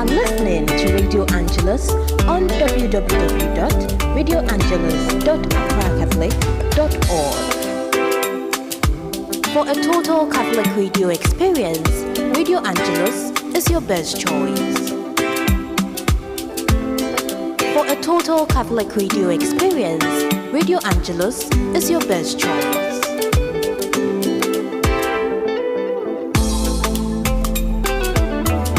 are listening to Radio Angelus on www.radioangelus.accracatholic.org. For a total Catholic radio experience, Radio Angelus is your best choice. For a total Catholic radio experience, Radio Angelus is your best choice.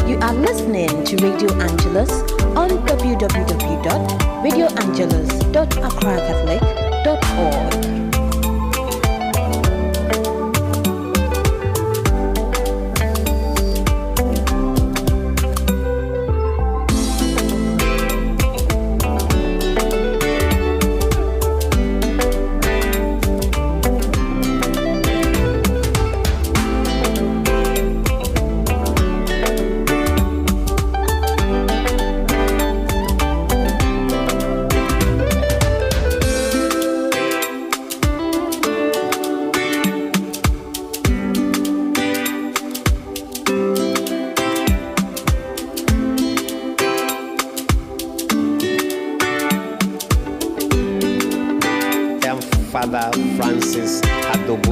You are listening to Radio Angelus on www.radioangelus.accracatholic.org.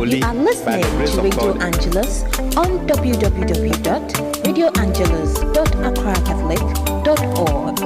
You are listening to Radio Angelus on www.radioangelus.accracatholic.org.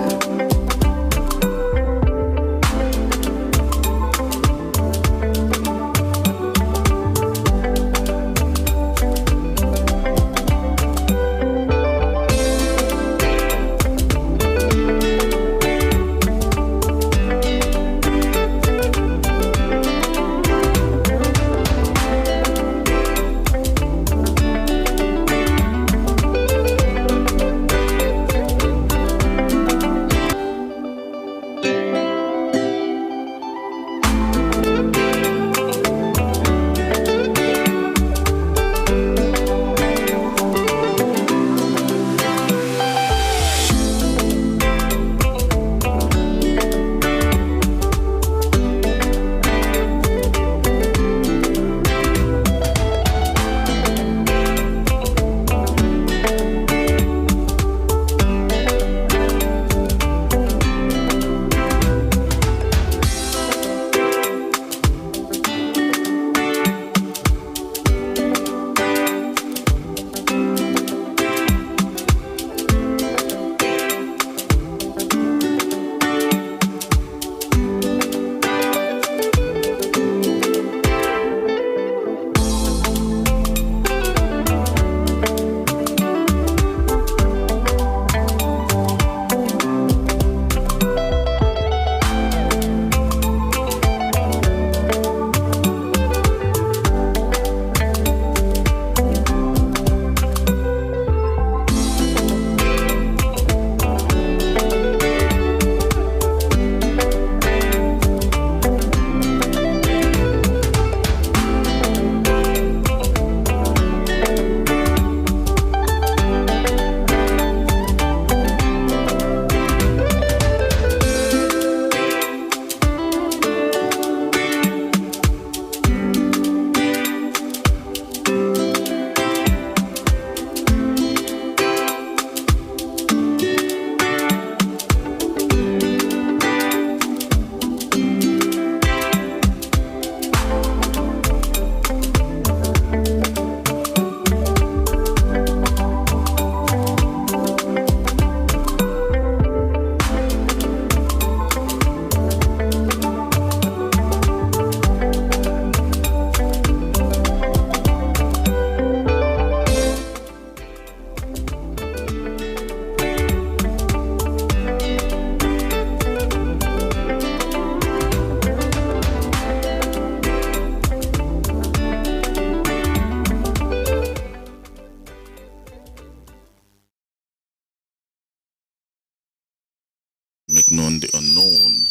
Make known the unknown.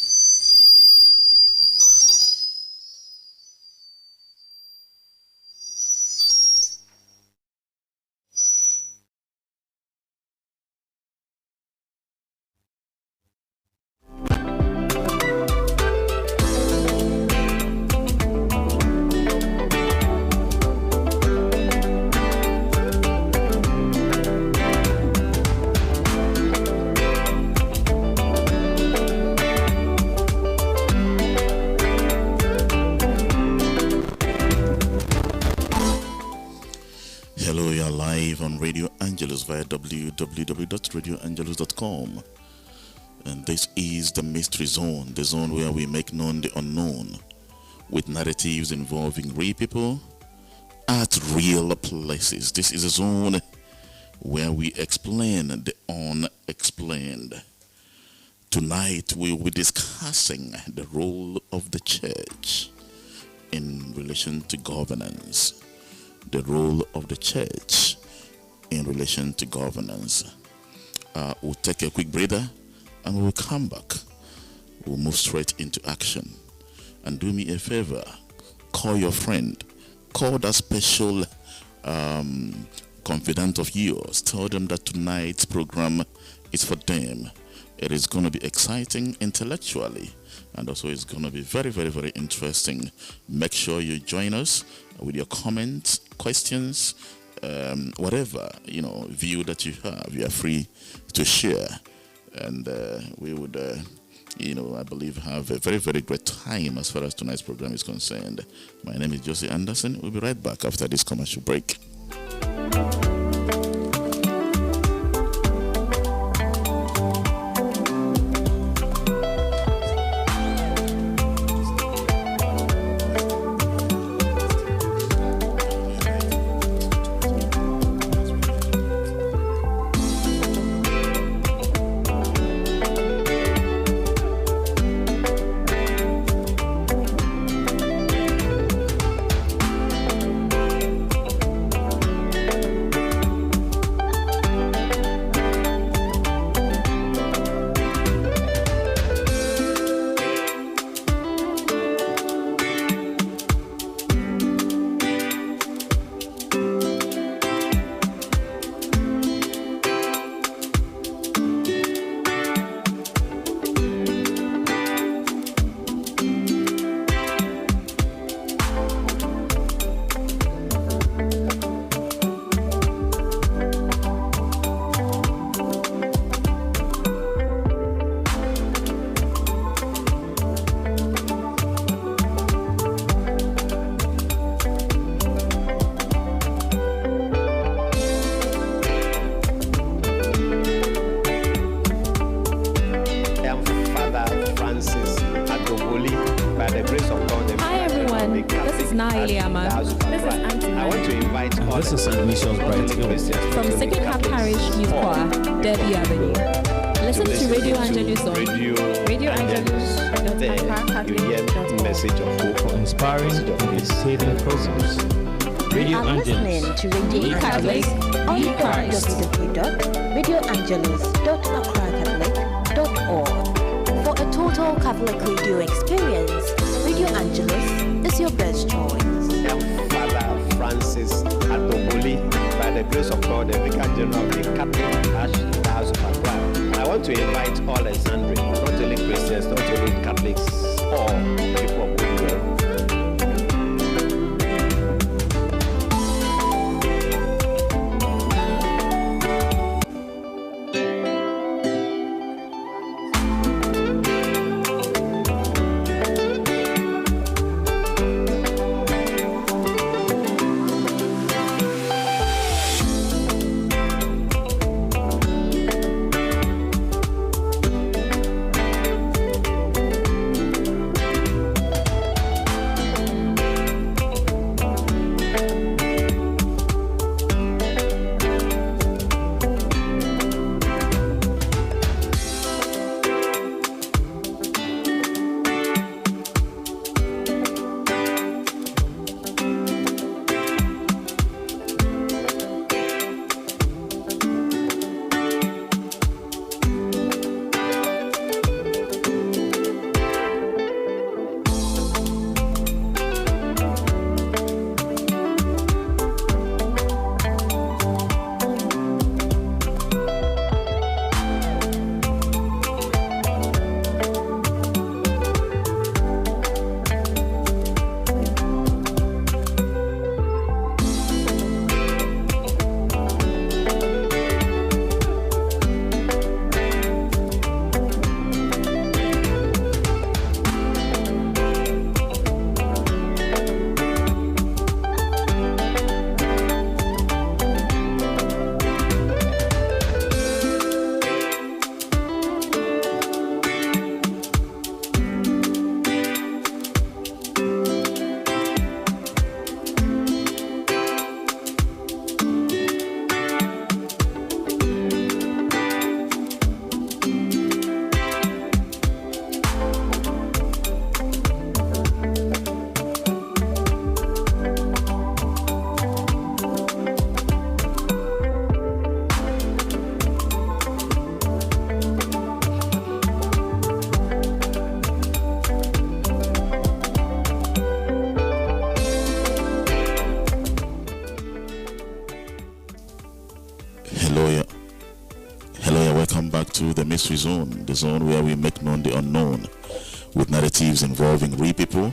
via www.radioangelus.com. And this is the Mystery Zone, the zone where we make known the unknown, with narratives involving real people at real places. This is a zone where we explain the unexplained. Tonight we will be discussing the role of the church in relation to governance. The role of the church in relation to governance. We'll take a quick breather and we'll come back. We'll move straight into action. And do me a favor, call your friend, call that special confidant of yours. Tell them that tonight's program is for them. It is going to be exciting intellectually, and also it's going to be very, very, very interesting. Make sure you join us with your comments, questions, whatever view that you have. You are free to share, and we would I believe have a very, very great time as far as tonight's program is concerned. My name is Jossey Anderson. We'll be right back after this commercial break. For a total Catholic radio experience, Radio Angelus is your best choice. I'm Father Francis Adoboli, by the grace of God, the Vicar General of the Catholic House of Accra. I want to invite all Alexandria, not only Christians, not only Catholics, all people of goodwill. welcome back to the Mystery Zone, the zone where we make known the unknown with narratives involving real people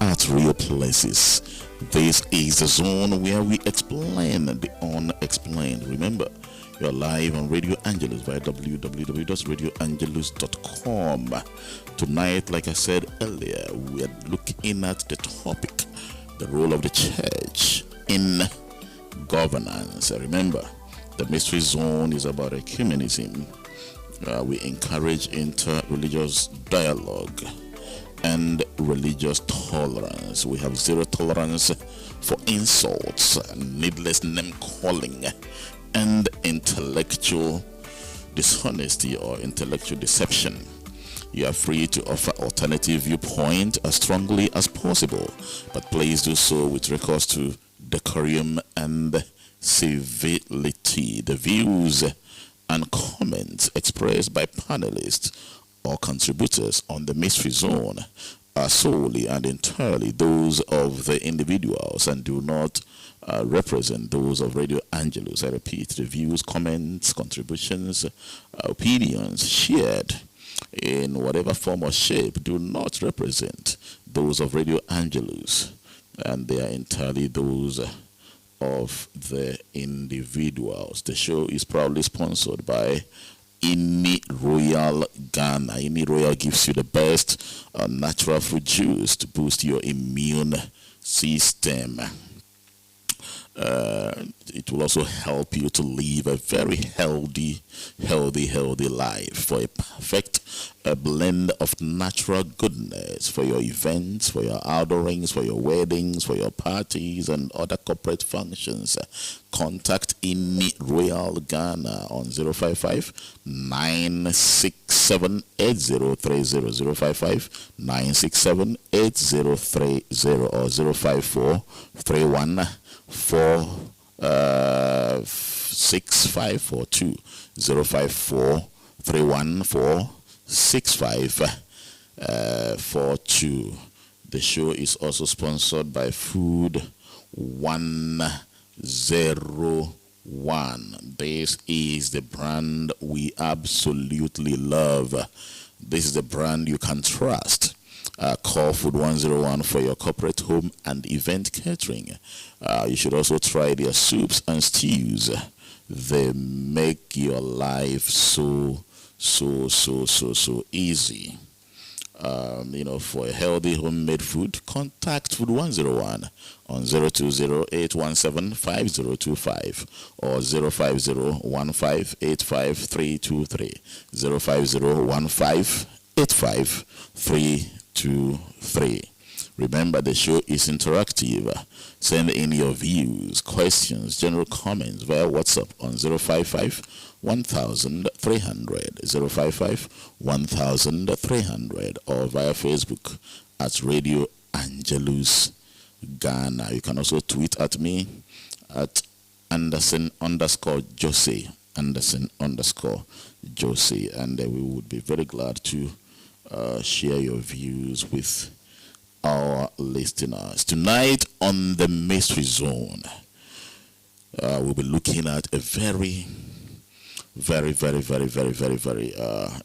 at real places. This is the zone where we explain the unexplained. Remember, you're live on Radio Angelus via www.radioangelus.com. Tonight, like I said earlier, we are looking at the topic, the role of the church in governance. Remember, the Mystery Zone is about ecumenism. We encourage inter-religious dialogue and religious tolerance. We have zero tolerance for insults, needless name-calling, and intellectual dishonesty or intellectual deception. You are free to offer alternative viewpoint as strongly as possible, but please do so with recourse to decorum and civility. The views and comments expressed by panelists or contributors on the Mystery Zone are solely and entirely those of the individuals and do not represent those of Radio Angelus. I repeat, the views, comments, contributions, opinions shared in whatever form or shape do not represent those of Radio Angelus, and they are entirely those of the individuals. The show is proudly sponsored by Ini Royal Ghana. Ini Royal gives you the best natural fruit juice to boost your immune system. It will also help you to live a very healthy life. For a perfect blend of natural goodness for your events, for your outdoorings, for your weddings, for your parties and other corporate functions, contact Inni Royal Ghana on 055-967-8030, 055-967-8030 or 054-31-46542, 054-31-46542. The show is also sponsored by Food 101. This is the brand we absolutely love. This is the brand you can trust. Call Food 101 for your corporate home and event catering. You should also try their soups and stews. They make your life so easy. For a healthy homemade food, contact Food 101 on 020-817-5025 or 050-1585-323, 050-1585-323. Remember, the show is interactive. Send in your views, questions, general comments via WhatsApp on 055-1300, 055-1300, or via Facebook at Radio Angelus Ghana. You can also tweet at me at Anderson_Jossey, Anderson_Jossey, and we would be very glad to share your views with our listeners. Tonight on the Mystery Zone, we'll be looking at a very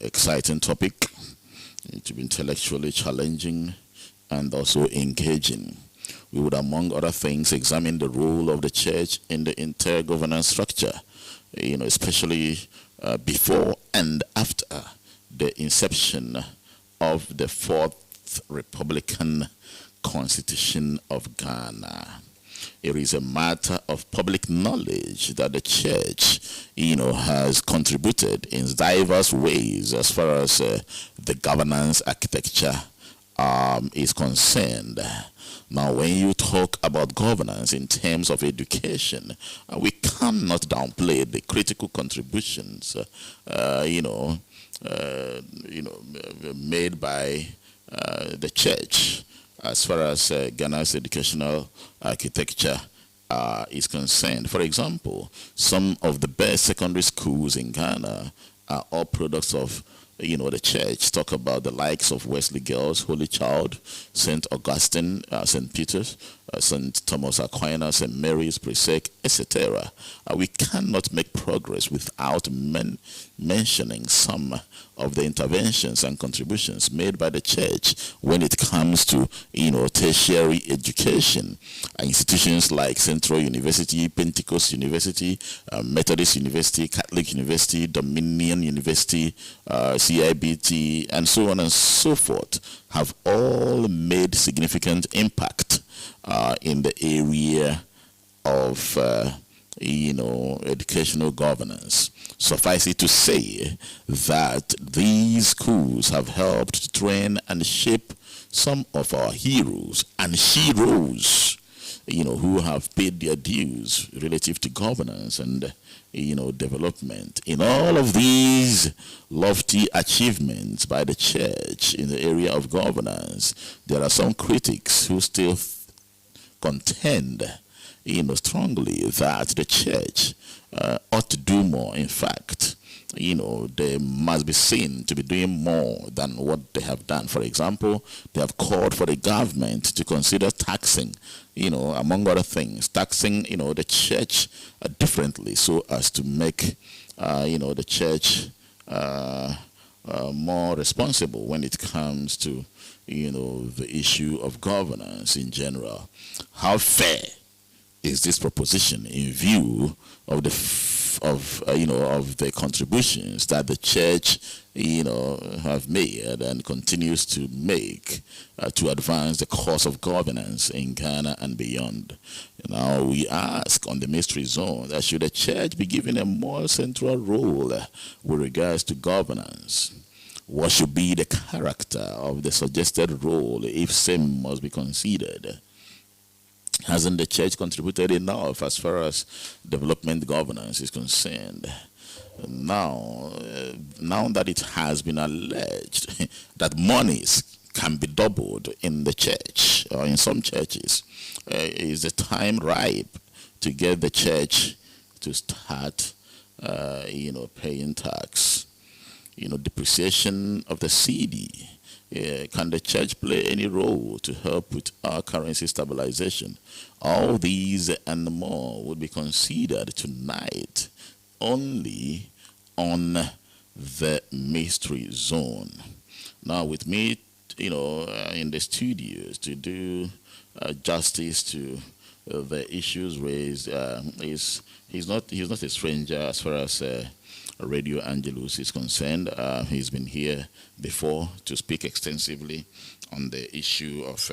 exciting topic. It will be intellectually challenging and also engaging. We would, among other things, examine the role of the church in the intergovernance structure, especially before and after the inception of the Fourth Republican Constitution of Ghana. It is a matter of public knowledge that the church, has contributed in diverse ways as far as the governance architecture is concerned. Now, when you talk about governance in terms of education, we cannot downplay the critical contributions, made by the church as far as Ghana's educational architecture is concerned. For example, some of the best secondary schools in Ghana are all products of the church. Talk about the likes of Wesley Girls, Holy Child, St. Augustine, St. Peter's, St. Thomas Aquinas, St. Mary's, Presec, etc. We cannot make progress without mentioning some of the interventions and contributions made by the church when it comes to, tertiary education. Institutions like Central University, Pentecost University, Methodist University, Catholic University, Dominion University, CIBT, and so on and so forth have all made significant impact in the area of educational governance. Suffice it to say that these schools have helped to train and shape some of our heroes and heroes, who have paid their dues relative to governance and development. In all of these lofty achievements by the church in the area of governance, there are some critics who still contend strongly that the church ought to do more. In fact, they must be seen to be doing more than what they have done. For example, they have called for the government to consider taxing, among other things, taxing, the church differently so as to make, the church more responsible when it comes to, the issue of governance in general. How fair is this proposition in view of the contributions that the church have made and continues to make to advance the cause of governance in Ghana and beyond? Now we ask on the Mystery Zone that should the church be given a more central role with regards to governance? What should be the character of the suggested role if same must be considered? Hasn't the church contributed enough as far as development governance is concerned? Now that it has been alleged that monies can be doubled in the church or in some churches, is the time ripe to get the church to start, paying tax? Depreciation of the cedi. Can the church play any role to help with our currency stabilization? All these and more would be considered tonight only on the Mystery Zone. Now with me, in the studios to do justice to the issues raised, he's not a stranger as far as Radio Angelus is concerned. He's been here before to speak extensively on the issue of,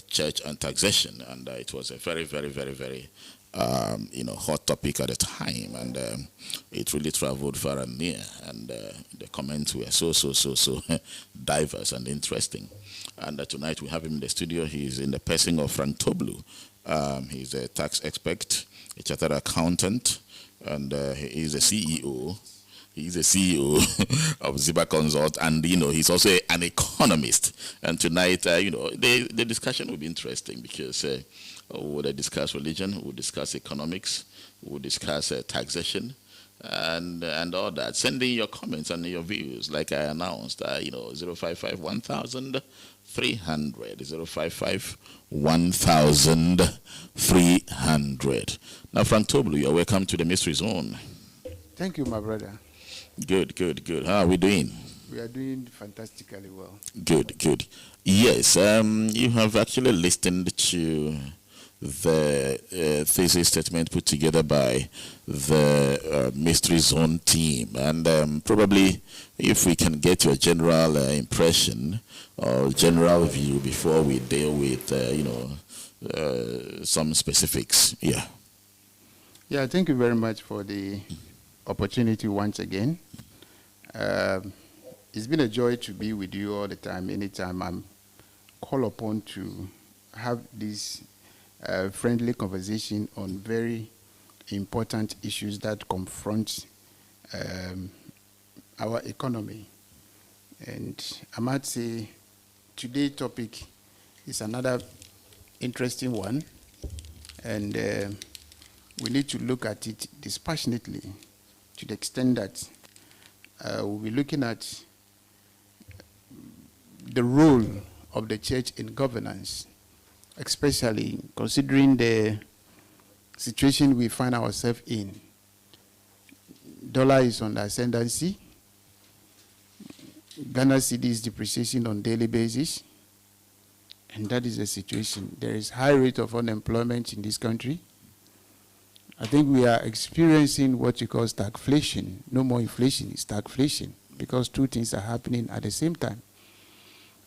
church and taxation, and it was a very, very, very, very, hot topic at the time, and it really traveled far and near, and the comments were so diverse and interesting. And tonight we have him in the studio. He's in the person of Frank Toblu. He's a tax expert, a chartered accountant, and he is a CEO. He's a CEO of Ziba Consult, and he's also an economist. And tonight, the discussion will be interesting because we'll discuss religion, we'll discuss economics, we'll discuss taxation, and all that. Send in your comments and your views, like I announced. 055 1300, 055 1300. Now, Frank Toblu, you're welcome to the Mystery Zone. Thank you, my brother. Good. How are we doing? We are doing fantastically well. Good. Yes, you have actually listened to the thesis statement put together by the Mystery Zone team, and probably if we can get your general impression or general view before we deal with some specifics. Yeah, thank you very much for the opportunity once again. It's been a joy to be with you all the time. Anytime I'm called upon to have this friendly conversation on very important issues that confront our economy. And I might say today's topic is another interesting one, and we need to look at it dispassionately to the extent that we'll be looking at the role of the church in governance, especially considering the situation we find ourselves in. Dollar is on the ascendancy. Ghana cedi is depreciating on daily basis. And that is the situation. There is high rate of unemployment in this country. I think we are experiencing what you call stagflation. No more inflation, it's stagflation, because two things are happening at the same time.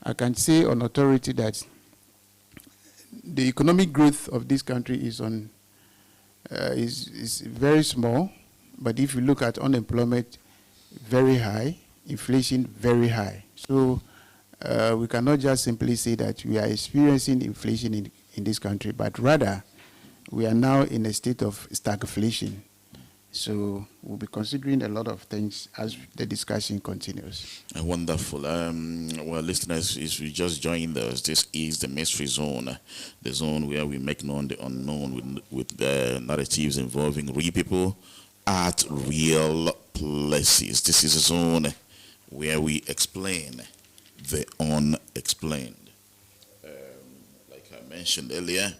I can say on authority that the economic growth of this country is very small, but if you look at unemployment, very high, inflation, very high. So we cannot just simply say that we are experiencing inflation in this country, but rather we are now in a state of stagflation. So we'll be considering a lot of things as the discussion continues. Wonderful. Well, listeners, if you just joined us, this is the Mystery Zone, the zone where we make known the unknown with the narratives involving real people at real places. This is a zone where we explain the unexplained. Like I mentioned earlier,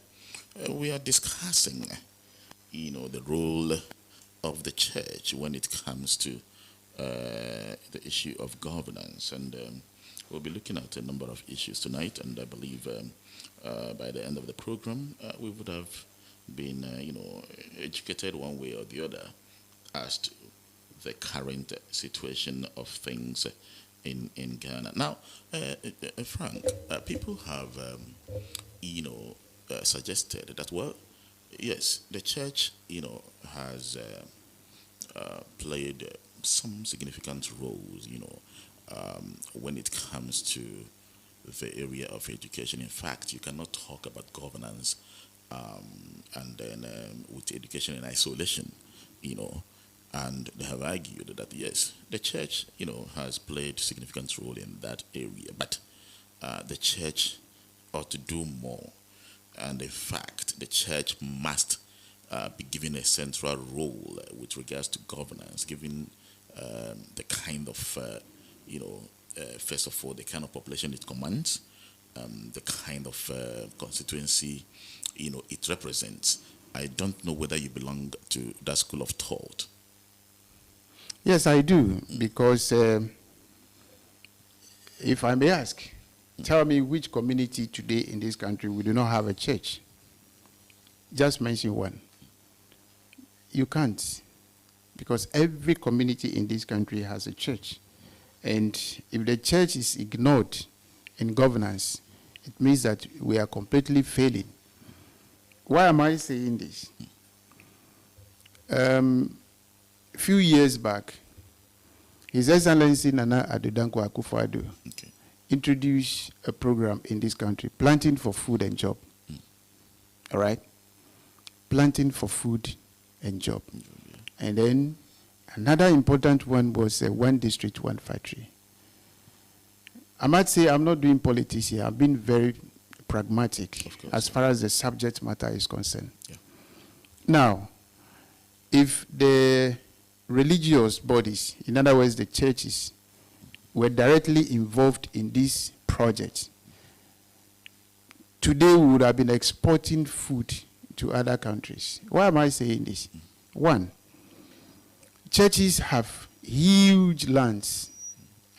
we are discussing, the role of the church when it comes to the issue of governance, and we'll be looking at a number of issues tonight. And I believe by the end of the program, we would have been, educated one way or the other as to the current situation of things in Ghana. Now, Frank, people have, suggested that, well, yes, the church, has played some significant roles, when it comes to the area of education. In fact, you cannot talk about governance and then with education in isolation, and they have argued that, yes, the church, has played significant role in that area, but the church ought to do more. And in fact, the church must be given a central role with regards to governance, given the kind of, first of all, the kind of population it commands, the kind of constituency, it represents. I don't know whether you belong to that school of thought. Yes, I do, because if I may ask, tell me which community today in this country we do not have a church. Just mention one. You can't, because every community in this country has a church. And if the church is ignored in governance, it means that we are completely failing. Why am I saying this? A few years back, His Excellency Nana Addo Dankwa Akufo-Addo introduced a program in this country, Planting for Food and Job. All right? Planting for food and job. And then another important one was one district, one factory. I might say I'm not doing politics here. I've been very pragmatic as far as the subject matter is concerned. Yeah. Now, if the religious bodies, in other words, the churches, were directly involved in this project, today we would have been exporting food to other countries. Why am I saying this? One, churches have huge lands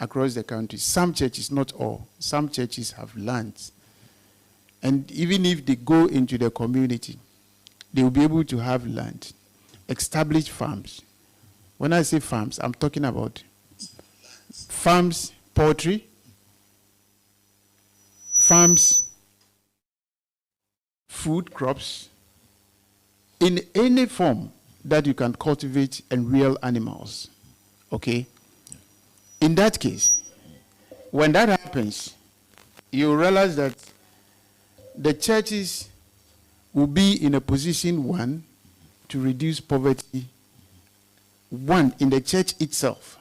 across the country. Some churches, not all, some churches have lands. And even if they go into the community, they will be able to have land, establish farms. When I say farms, I'm talking about farms, poultry, farms, food crops, in any form that you can cultivate and rear animals, okay? In that case, when that happens, you realize that the churches will be in a position, one, to reduce poverty, one, in the church itself,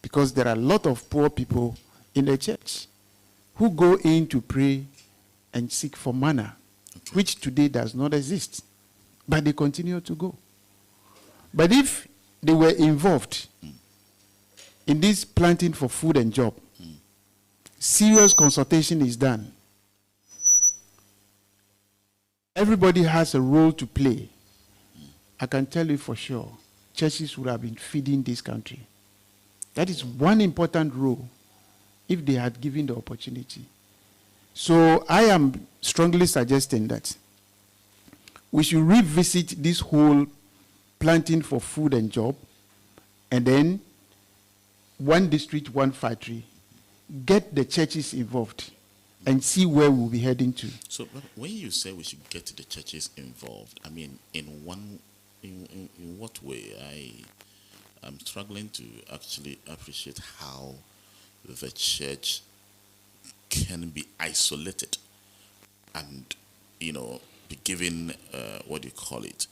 because there are a lot of poor people in the church who go in to pray and seek for manna, which today does not exist, but they continue to go. But if they were involved in this planting for food and job, serious consultation is done, everybody has a role to play. I can tell you for sure, churches would have been feeding this country. That is one important role if they had given the opportunity. So I am strongly suggesting that we should revisit this whole planting for food and job, and then one district, one factory, get the churches involved and see where we'll be heading to. So when you say we should get the churches involved, I mean, in what way? I'm struggling to actually appreciate how the church can be isolated and, be given, what do you call it,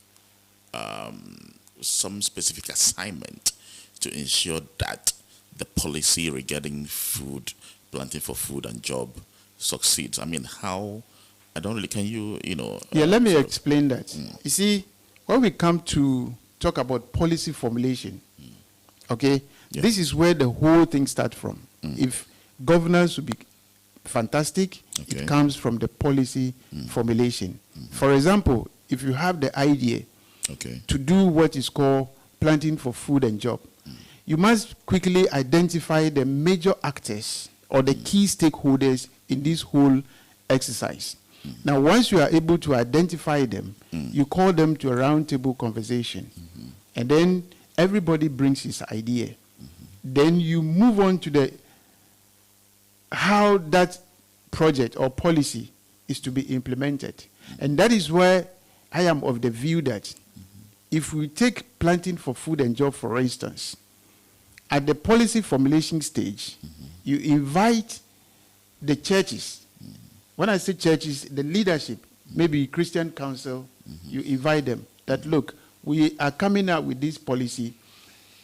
some specific assignment to ensure that the policy regarding food, planting for food and job succeeds. I mean, how, I don't really, can you, Yeah, let me explain that. You see, when we come to talk about policy formulation, okay, this is where the whole thing starts from. If governance would be fantastic, it comes from the policy formulation. For example, if you have the idea to do what is called planting for food and job, you must quickly identify the major actors or the key stakeholders in this whole exercise. Now, once you are able to identify them, you call them to a roundtable conversation, and then everybody brings his idea. Then you move on to the how that project or policy is to be implemented. And that is where I am of the view that if we take planting for food and job, for instance, at the policy formulation stage, you invite the churches. When I say churches, the leadership, maybe Christian council, you invite them that, look, we are coming out with this policy.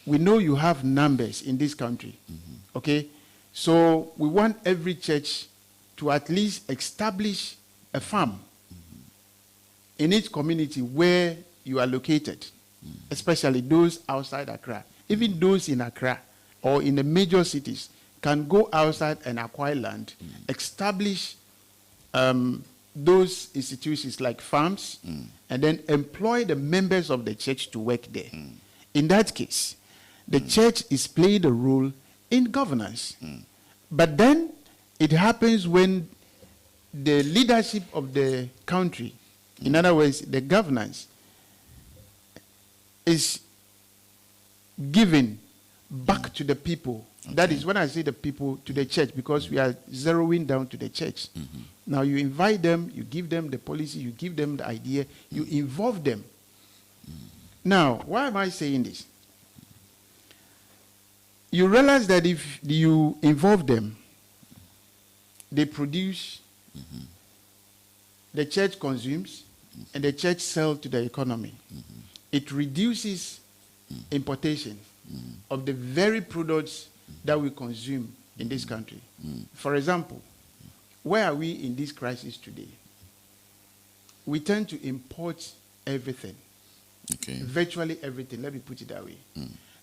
We know you have numbers in this country, okay? So we want every church to at least establish a farm in each community where you are located, especially those outside Accra. Even those in Accra or in the major cities can go outside and acquire land, establish those institutions like farms, and then employ the members of the church to work there. In that case, the church is playing a role in governance. But then it happens when the leadership of the country, in other words, the governance, is given back to the people. That is when I say the people, to the church, because we are zeroing down to the church. Now you invite them, you give them the policy, you give them the idea, you involve them. Now, why am I saying this? You realize that if you involve them, they produce, the church consumes, and the church sells to the economy. It reduces importation of the very products that we consume in this country. For example, where are we in this crisis today? We tend to import everything, virtually everything. Let me put it that way.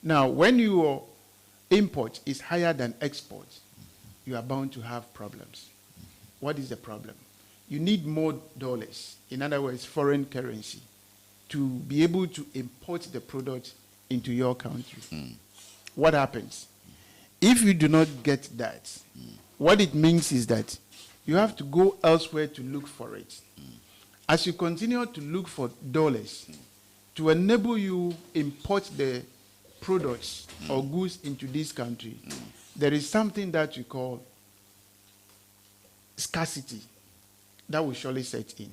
Now, when your import is higher than export, you are bound to have problems. What is the problem? You need more dollars, in other words, foreign currency, to be able to import the product into your country. What happens? If you do not get that, what it means is that you have to go elsewhere to look for it. As you continue to look for dollars to enable you import the products or goods into this country, there is something that we call scarcity that will surely set in.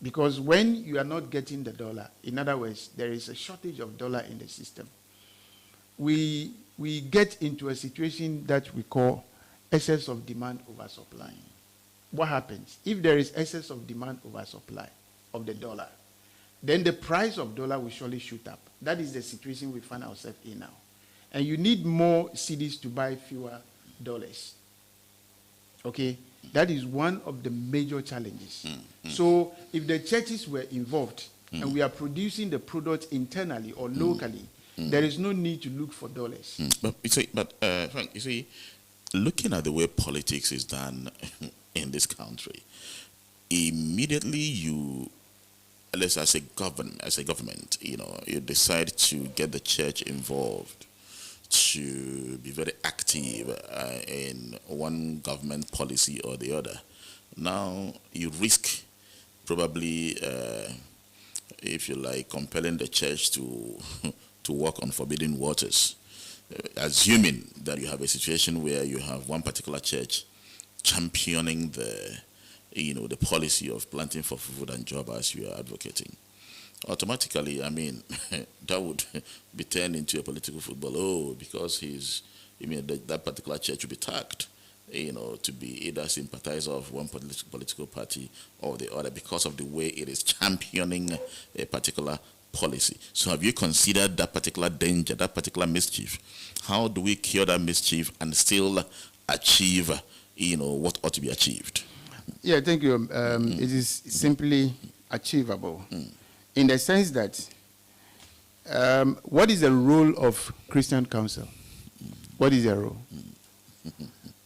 Because when you are not getting the dollar, in other words, there is a shortage of dollar in the system, we get into a situation that we call excess of demand over supply. What happens? If there is excess of demand over supply of the dollar, then the price of dollar will surely shoot up. That is the situation we find ourselves in now. And you need more cedis to buy fewer dollars. Okay? That is one of the major challenges. So if the churches were involved and we are producing the product internally or locally, there is no need to look for dollars. But Frank, you see, looking at the way politics is done in this country, immediately you, let's as a government, you decide to get the church involved, to be very active in one government policy or the other. Now you risk probably, if you like, compelling the church to to walk on forbidden waters, assuming that you have a situation where you have one particular church championing the policy of planting for food and job as you are advocating. Automatically, I mean, that would be turned into a political football. Oh, because that particular church will be tagged, to be either sympathizer of one political party or the other because of the way it is championing a particular policy. So have you considered that particular danger, that particular mischief? How do we cure that mischief and still achieve, what ought to be achieved? Yeah, thank you. It is simply achievable in the sense that what is the role of Christian Council? What is the role?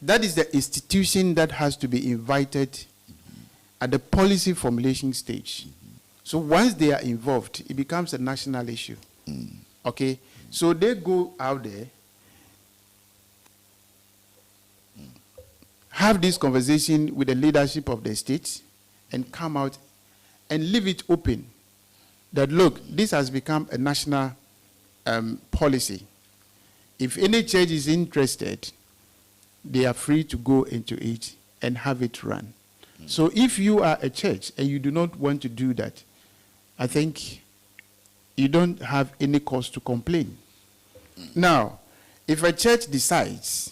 That is the institution that has to be invited at the policy formulation stage. So once they are involved, it becomes a national issue. Okay? So they go out there, have this conversation with the leadership of the state, and come out and leave it open that, look, this has become a national policy. If any church is interested, they are free to go into it and have it run. So if you are a church and you do not want to do that, I think you don't have any cause to complain. Now, if a church decides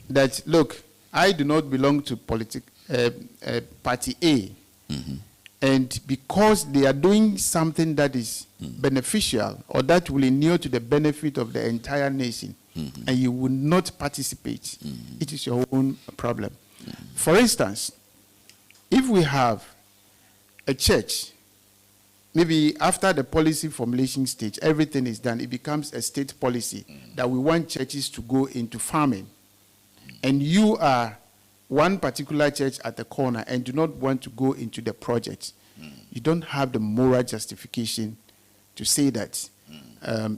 that, look, I do not belong to party A, and because they are doing something that is beneficial or that will inure to the benefit of the entire nation, and you will not participate, it is your own problem. For instance, if we have a church, maybe after the policy formulation stage, everything is done, it becomes a state policy that we want churches to go into farming, and you are one particular church at the corner and do not want to go into the project, you don't have the moral justification to say that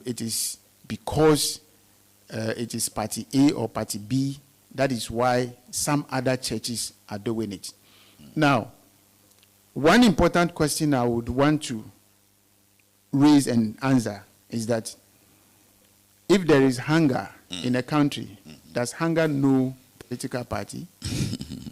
it is because it is party A or party B, that is why some other churches are doing it. Now, one important question I would want to raise and answer is that if there is hunger in a country, does hunger know political party?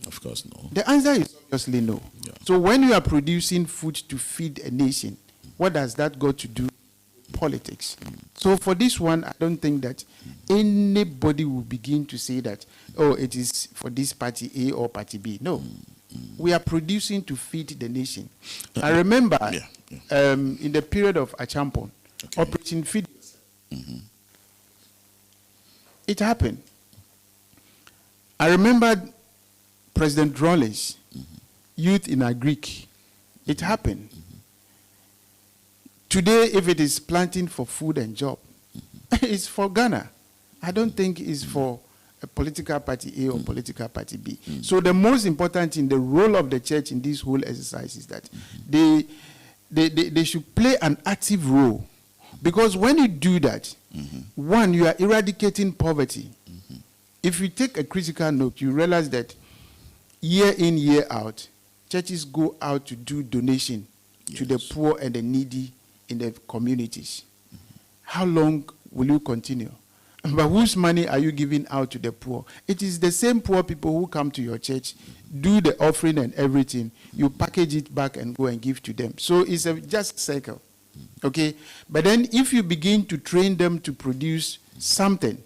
Of course, no. The answer is obviously no. Yeah. So when you are producing food to feed a nation, what does that got to do with politics? So for this one, I don't think that anybody will begin to say that, oh, it is for this party A or party B. No. We are producing to feed the nation. I remember in the period of Achampon, Operation Feed Yourself. It happened. I remember President Rollins, Youth in Agric. It happened. Today, if it is planting for food and job, it's for Ghana. I don't think it's for a political party A or political party B. So the most important thing, the role of the church in this whole exercise is that they should play an active role. Because when you do that, one, you are eradicating poverty. If you take a critical note, you realize that year in, year out, churches go out to do donation to the poor and the needy in the communities. How long will you continue? But whose money are you giving out to the poor? It is the same poor people who come to your church, do the offering and everything. You package it back and go and give to them. So it's a just cycle. Okay? But then if you begin to train them to produce something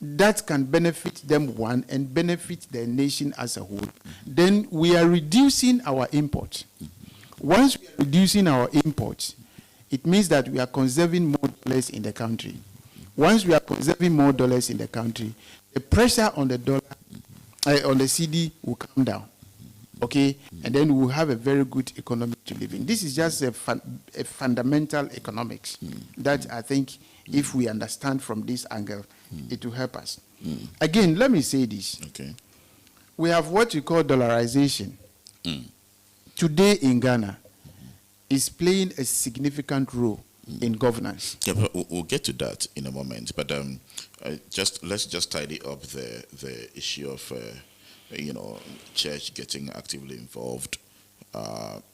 that can benefit them, one, and benefit the nation as a whole, then we are reducing our imports. Once we are reducing our imports, it means that we are conserving more dollars in the country. Once we are conserving more dollars in the country, the pressure on the dollar, on the CD will come down. okay, and then we'll have a very good economy to live in. This is just a fundamental economics that I think if we understand from this angle, it will help us. Again, let me say this. Okay. We have what we call dollarization. Today in Ghana is playing a significant role in governance. Yeah, but we'll get to that in a moment. But let's just tidy up the issue of church getting actively involved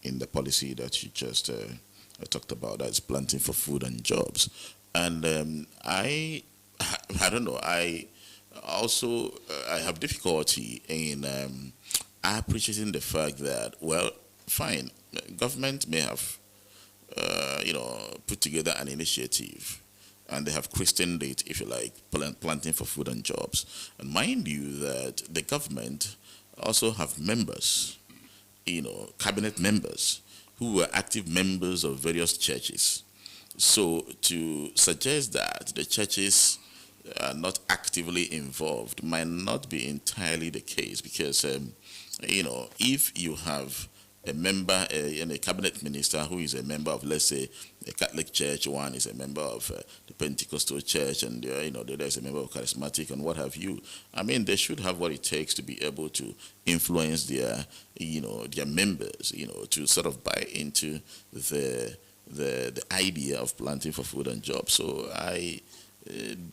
in the policy that you just talked about. That's planting for food and jobs. And I don't know. I also I have difficulty in appreciating the fact that, well, fine, government may have put together an initiative, and they have christened it, if you like, planting for food and jobs. And mind you that the government also have members, cabinet members, who were active members of various churches. So to suggest that the churches are not actively involved might not be entirely the case, because, if you have a member, a cabinet minister who is a member of, let's say, a Catholic church, one is a member of the Pentecostal church, and the other is a member of Charismatic and what have you. I mean, they should have what it takes to be able to influence their members, to sort of buy into the idea of planting for food and jobs. So I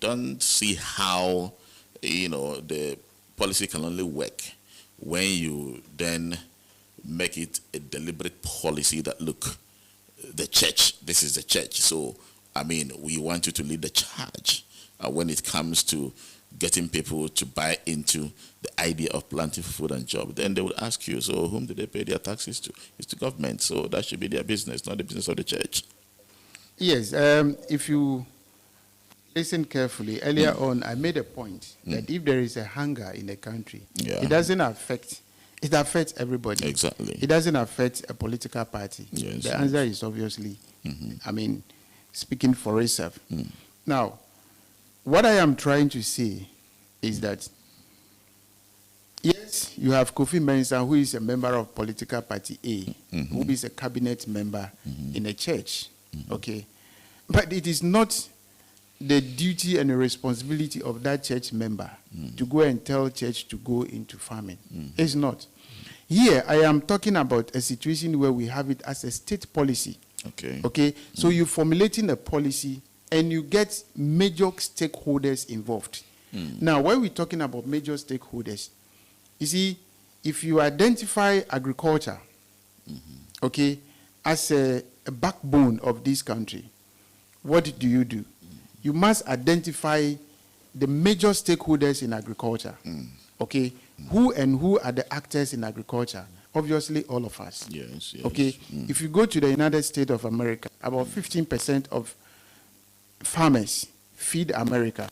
don't see how, the policy can only work when you then make it a deliberate policy that, look, the church, this is the church. So, I mean, we want you to lead the charge when it comes to getting people to buy into the idea of planting for food and job. Then they would ask you, so whom do they pay their taxes to? It's to government. So that should be their business, not the business of the church. Yes, if you listen carefully, earlier on I made a point that if there is a hunger in a country, it doesn't affect, it affects everybody. Exactly. It doesn't affect a political party. Yes, the answer is obviously, I mean, speaking for itself. Now, what I am trying to say is that, yes, you have Kofi Mensah, who is a member of political party A, who is a cabinet member in a church, okay? But it is not the duty and the responsibility of that church member to go and tell church to go into farming. It's not. Here, I am talking about a situation where we have it as a state policy. Okay. Okay? So you're formulating a policy and you get major stakeholders involved. Now, when we're talking about major stakeholders, you see, if you identify agriculture, okay, as a backbone of this country, what do? You must identify the major stakeholders in agriculture, okay? Who are the actors in agriculture? Obviously, all of us. Yes, yes. Okay? If you go to the United States of America, about 15% of farmers feed America,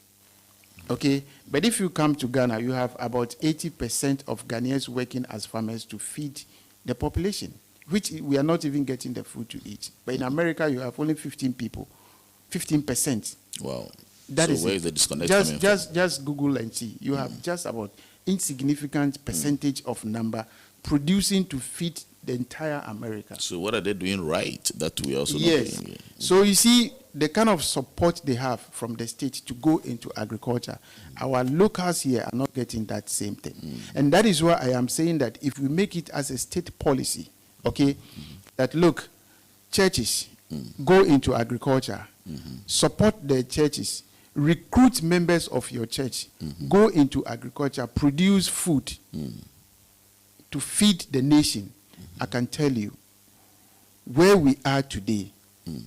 okay? But if you come to Ghana, you have about 80% of Ghanaians working as farmers to feed the population, which we are not even getting the food to eat. But in America, you have only 15%. Wow. That so is where it. is the disconnect coming from? Just Google and see. You have just about insignificant percentage of number producing to feed the entire America. So what are they doing right that we also Yes. not doing? So you see the kind of support they have from the state to go into agriculture. Our locals here are not getting that same thing. And that is why I am saying that if we make it as a state policy, okay, that look, churches go into agriculture, support the churches, recruit members of your church, go into agriculture, produce food to feed the nation. I can tell you, where we are today,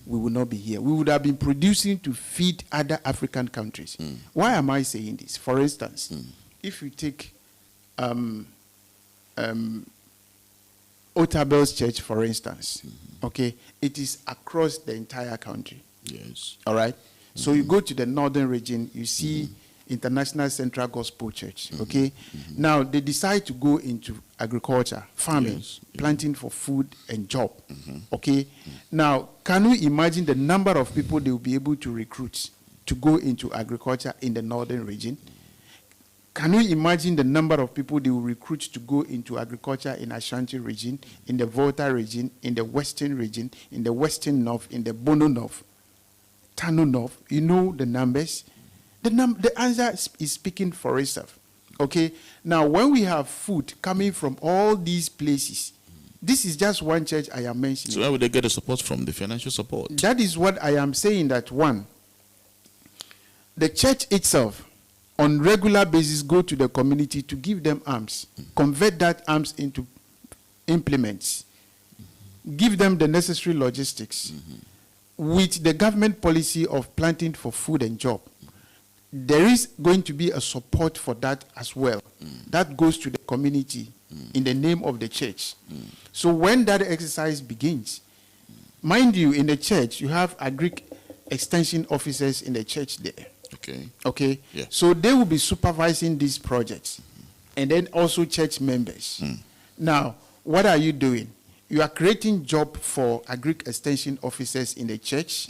we will not be here. We would have been producing to feed other African countries. Why am I saying this? For instance, if you take Otabel's church, for instance, okay, it is across the entire country. Yes. All right? So you go to the northern region, you see International Central Gospel Church, okay? Now, they decide to go into agriculture, farming, planting for food and job, okay? Now, can you imagine the number of people they will be able to recruit to go into agriculture in the northern region? Can you imagine the number of people they will recruit to go into agriculture in Ashanti region, in the Volta region, in the Western region, in the Western North, in the Bono North, Tano North? You know the numbers? The answer is speaking for itself. Okay? Now, when we have food coming from all these places, this is just one church I am mentioning. So where would they get the support from, the financial support? That is what I am saying, that one, the church itself, on regular basis, go to the community to give them arms, convert that arms into implements, give them the necessary logistics. With the government policy of planting for food and job, there is going to be a support for that as well. That goes to the community in the name of the church. So when that exercise begins, mind you, in the church, you have agric extension officers in the church there. Okay. Yeah. So they will be supervising these projects, and then also church members. Now, what are you doing? You are creating job for agric extension officers in the church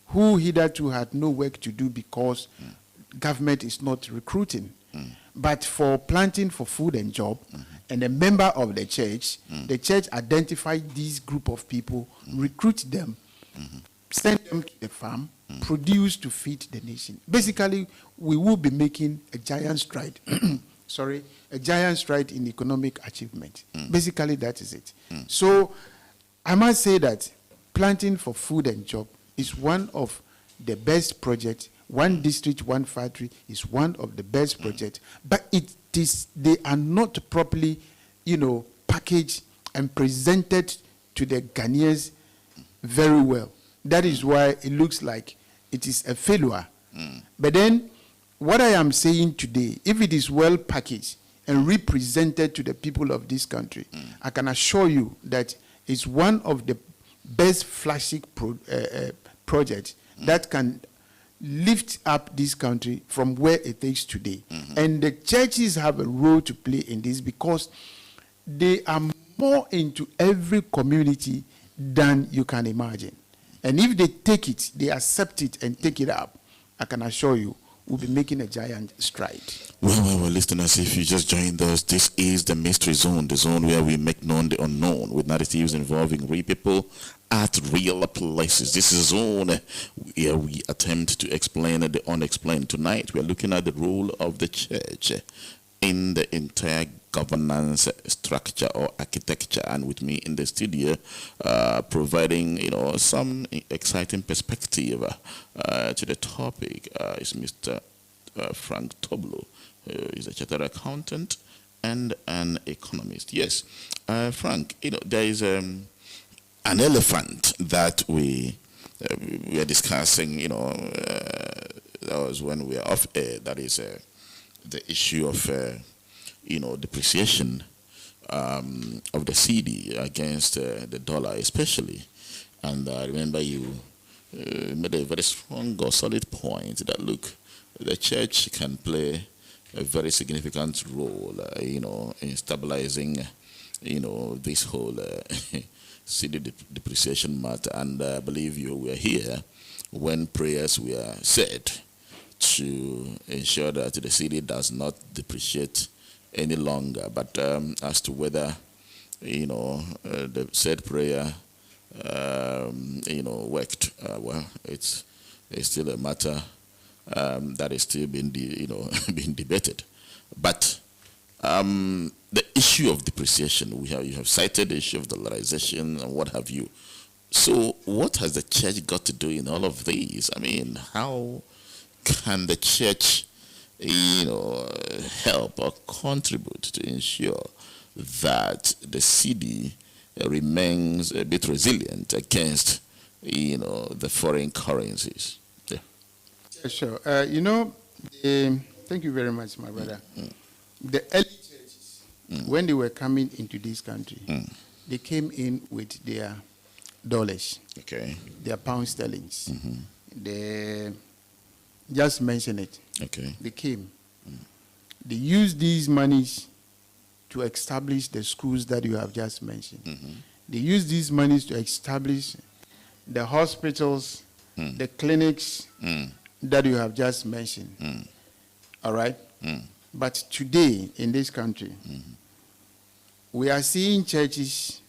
who hitherto had no work to do because government is not recruiting. But for planting for food and job, and a member of the church identify this group of people, recruit them, send them to the farm, produce to feed the nation. Basically, we will be making a giant stride. A giant stride in economic achievement. Basically, that is it. So, I must say that planting for food and job is one of the best projects. One district, one factory is one of the best projects. But they are not properly, packaged and presented to the Ghanaians very well. That is why it looks like it is a failure. But then, what I am saying today, if it is well packaged and represented to the people of this country, I can assure you that it's one of the best flagship projects that can lift up this country from where it is today. And the churches have a role to play in this because they are more into every community than you can imagine. And if they take it, they accept it and take it up, I can assure you, we'll be making a giant stride. Well, listeners, if you just joined us, this is the Mystery Zone, the zone where we make known the unknown with narratives involving real people at real places. This is a zone where we attempt to explain the unexplained. Tonight, we are looking at the role of the church in the entire governance structure or architecture, and with me in the studio providing some exciting perspective to the topic is Mr. Frank Toblo. He's a chartered accountant and an economist. Yes, Frank, there is an elephant that we are discussing, that was when we are off air, that is the issue of depreciation of the cedi against the dollar especially. And I remember you made a very strong or solid point that, look, the church can play a very significant role, in stabilizing, this whole cedi depreciation matter. And I believe you were here when prayers were said to ensure that the cedi does not depreciate any longer. But as to whether, the said prayer, worked, well, it's still a matter that is still being, being debated. But the issue of depreciation, you have cited the issue of dollarization and what have you. So what has the church got to do in all of these? I mean, how can the church, help or contribute to ensure that the cedi remains a bit resilient against, the foreign currencies? Yeah. Yeah, sure. Thank you very much, my brother. The early churches, when they were coming into this country, they came in with their dollars, their pound sterlings. They just mention it. They came. They used these monies to establish the schools that you have just mentioned. They used these monies to establish the hospitals, the clinics that you have just mentioned. All right? But today in this country, we are seeing churches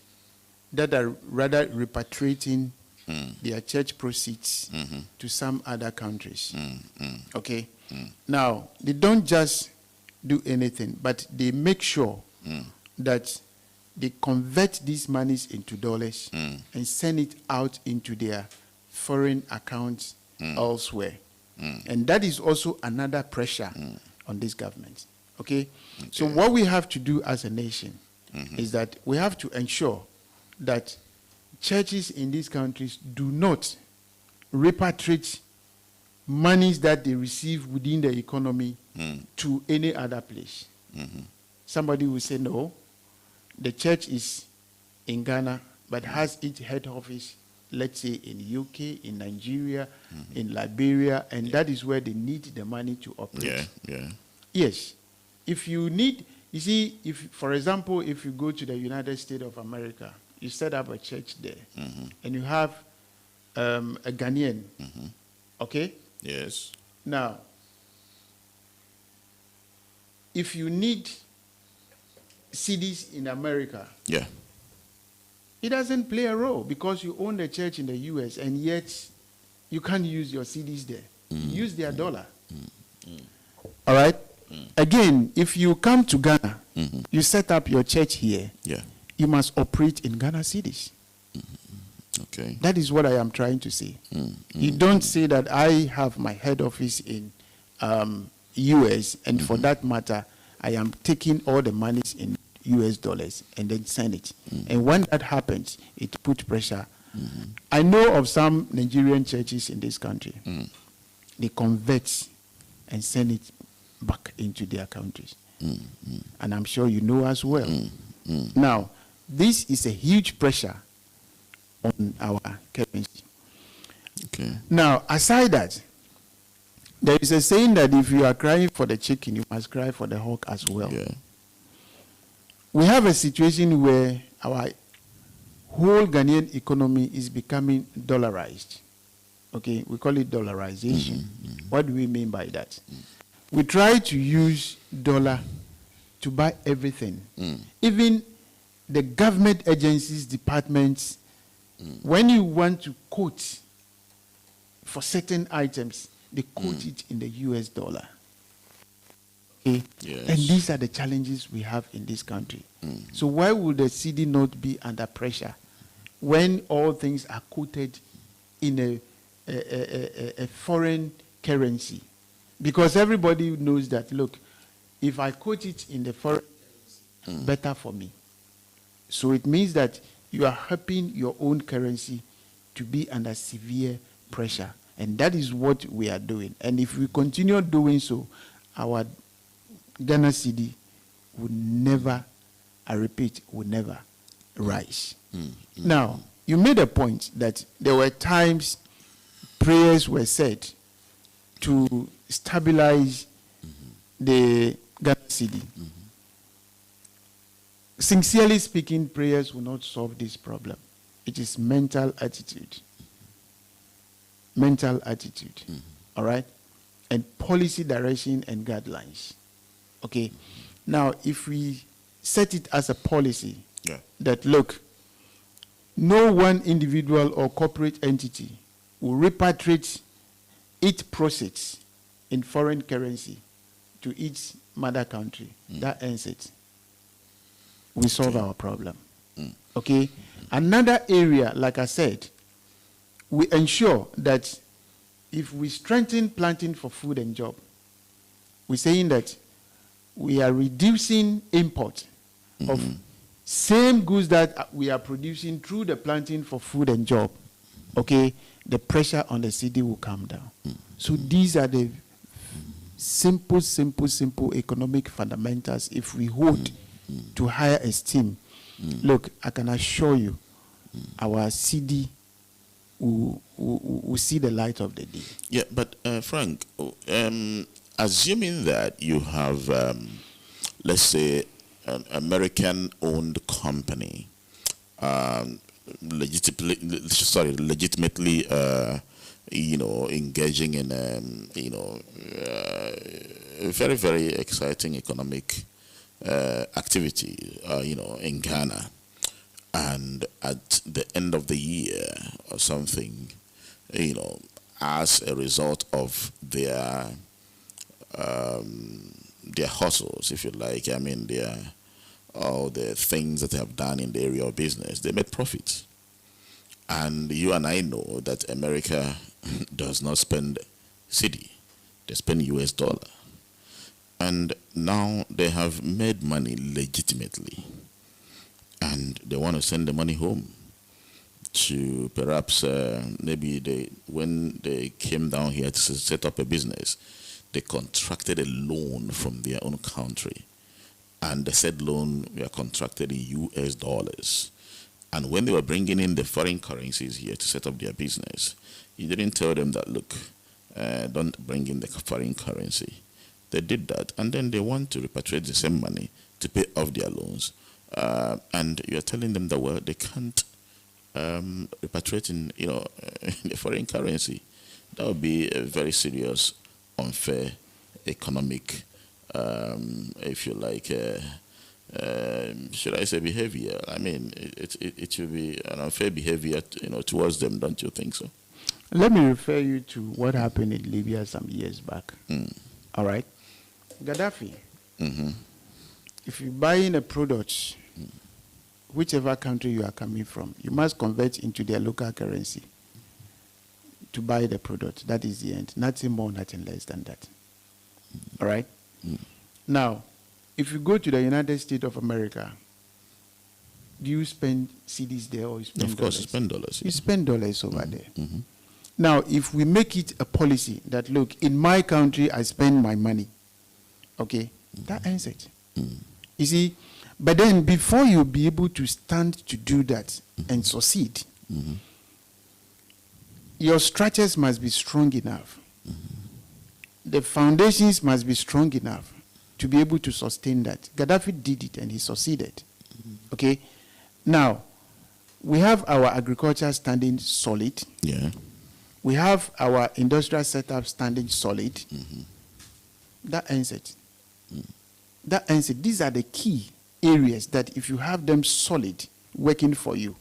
that are rather repatriating their church proceeds to some other countries. Okay? Now, they don't just do anything, but they make sure that they convert these monies into dollars and send it out into their foreign accounts elsewhere. And that is also another pressure on this government. Okay? So what we have to do as a nation is that we have to ensure that churches in these countries do not repatriate monies that they receive within the economy to any other place. Somebody will say, no, the church is in Ghana, but has its head office, let's say, in UK, in Nigeria, in Liberia, and that is where they need the money to operate. Yes. If you need, you see, if, for example, if you go to the United States of America, you set up a church there, and you have a Ghanaian, okay? Yes. Now, if you need CDs in America, it doesn't play a role because you own the church in the US and yet you can't use your CDs there. Use their dollar. All right? Again, if you come to Ghana, you set up your church here, you must operate in Ghana cedis. Okay. That is what I am trying to say. You don't say that I have my head office in US, and for that matter, I am taking all the monies in US dollars and then send it. And when that happens, it puts pressure. I know of some Nigerian churches in this country. They convert and send it back into their countries. And I'm sure you know as well. Now, this is a huge pressure on our currency. Okay. Now, aside that, there is a saying that if you are crying for the chicken, you must cry for the hawk as well. We have a situation where our whole Ghanaian economy is becoming dollarized. Okay, we call it dollarization. What do we mean by that? We try to use dollar to buy everything. Even the government agencies, departments, when you want to quote for certain items, they quote it in the US dollar. Okay? And these are the challenges we have in this country. So why would the CD not be under pressure when all things are quoted in a foreign currency? Because everybody knows that, look, if I quote it in the foreign currency, better for me. So it means that you are helping your own currency to be under severe pressure. And that is what we are doing. And if we continue doing so, our Ghana CD would never, I repeat, would never rise. Now, you made a point that there were times prayers were said to stabilize the Ghana CD. Sincerely speaking, prayers will not solve this problem. It is mental attitude. Mental attitude. All right? And policy direction and guidelines. Okay? Now, if we set it as a policy that, look, no one individual or corporate entity will repatriate its proceeds in foreign currency to its mother country, that ends it. We solve our problem. Okay? Another area, like I said, we ensure that if we strengthen planting for food and job, we're saying that we are reducing import of same goods that we are producing through the planting for food and job. Okay? The pressure on the city will come down. So these are the simple economic fundamentals. If we hold to higher esteem, look, I can assure you, our CD will see the light of the day. Yeah, but Frank, assuming that you have, let's say, an American-owned company, legitimately, engaging in, a very, very exciting economic activity, in Ghana. And at the end of the year or something, as a result of their hustles, if you like, all the things that they have done in the area of business, they made profits. And you and I know that America does not spend cedi, they spend US dollar. And now they have made money legitimately. And they want to send the money home to perhaps maybe when they came down here to set up a business, they contracted a loan from their own country. And the said loan were contracted in US dollars. And when they were bringing in the foreign currencies here to set up their business, you didn't tell them that, look, don't bring in the foreign currency. They did that, and then they want to repatriate the same money to pay off their loans. And you're telling them that, well, they can't repatriate in, in the foreign currency. That would be a very serious, unfair economic, if you like, should I say behavior? It should be an unfair behavior, towards them, don't you think so? Let me refer you to what happened in Libya some years back. All right? Gaddafi, if you're buying a product, whichever country you are coming from, you must convert into their local currency to buy the product. That is the end. Nothing more, nothing less than that. All right? Now, if you go to the United States of America, do you spend cedis there or you spend dollars? Of course, you spend dollars. You spend dollars over there. Now, if we make it a policy that, look, in my country, I spend my money, okay, that ends it. You see, but then before you'll be able to stand to do that and succeed, your structures must be strong enough. The foundations must be strong enough to be able to sustain that. Gaddafi did it and he succeeded. Okay? Now, we have our agriculture standing solid. Yeah. We have our industrial setup standing solid. That ends it. That ends it. These are the key areas that if you have them solid, working for you,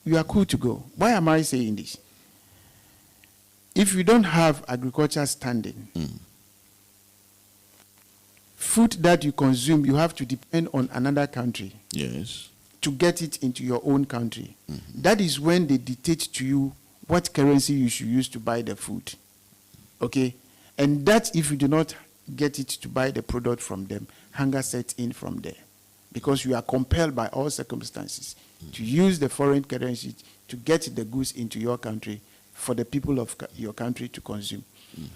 you are cool to go. Why am I saying this? If you don't have agriculture standing, food that you consume, you have to depend on another country. Yes. To get it into your own country. That is when they dictate to you what currency you should use to buy the food. Okay? And that, if you do not get it to buy the product from them, hunger sets in from there. Because you are compelled by all circumstances to use the foreign currency to get the goods into your country for the people of your country to consume.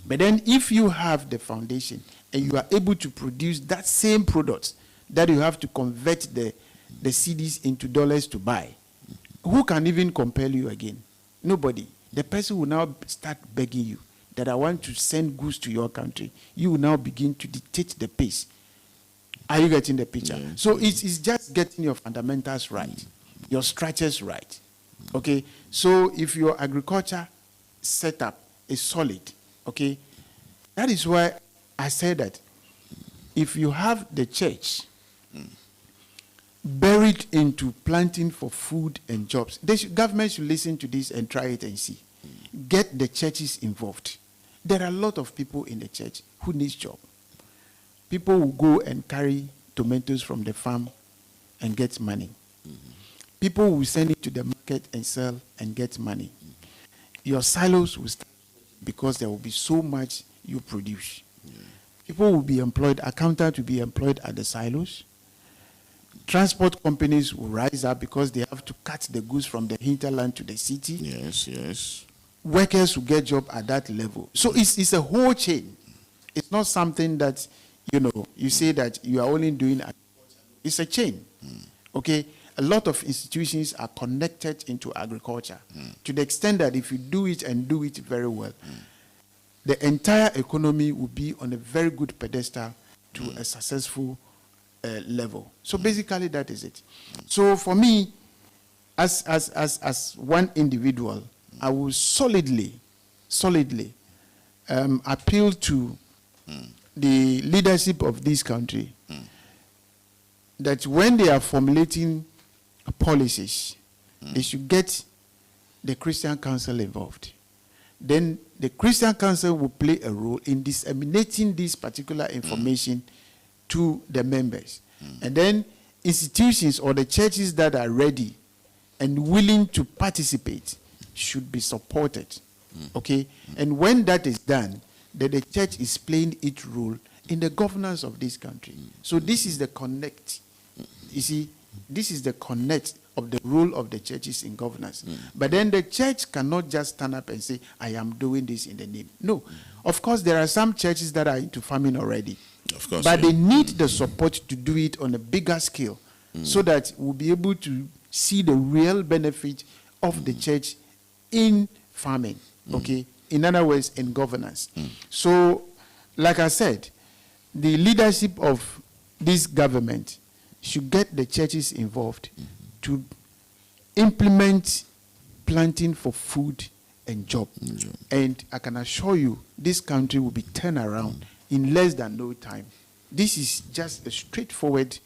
But then if you have the foundation and you are able to produce that same product that you have to convert the cedis into dollars to buy, who can even compel you again? Nobody. The person will now start begging you that I want to send goods to your country. You will now begin to dictate the pace. Are you getting the picture? Yeah. So it's just getting your fundamentals right, your structures right. Okay? So if your agriculture setup is solid, okay, that is why I said that if you have the church buried into planting for food and jobs, government should listen to this and try it and see. Get the churches involved. There are a lot of people in the church who need job. People will go and carry tomatoes from the farm and get money. People will send it to the market and sell and get money. Your silos will start because there will be so much you produce. People will be employed, accountants will be employed at the silos. Transport companies will rise up because they have to cut the goods from the hinterland to the city. Yes, yes. Workers will get job at that level. So it's a whole chain. It's not something that, you say that you are only doing agriculture. It's a chain. Okay? A lot of institutions are connected into agriculture to the extent that if you do it and do it very well, the entire economy will be on a very good pedestal to a successful level. So basically that is it. So for me, as one individual, I will solidly appeal to the leadership of this country that when they are formulating policies, they should get the Christian Council involved. Then the Christian Council will play a role in disseminating this particular information to the members. And then institutions or the churches that are ready and willing to participate should be supported. Okay? And when that is done, then the church is playing its role in the governance of this country. So this is the connect. You see, this is the connect of the role of the churches in governance. But then the church cannot just stand up and say, I am doing this in the name. No. Of course, there are some churches that are into farming already. Of course. But they need the support to do it on a bigger scale so that we'll be able to see the real benefit of the church in farming. Okay? In other words, in governance. So, like I said, the leadership of this government should get the churches involved to implement planting for food and job. And I can assure you, this country will be turned around in less than no time. This is just a straightforward,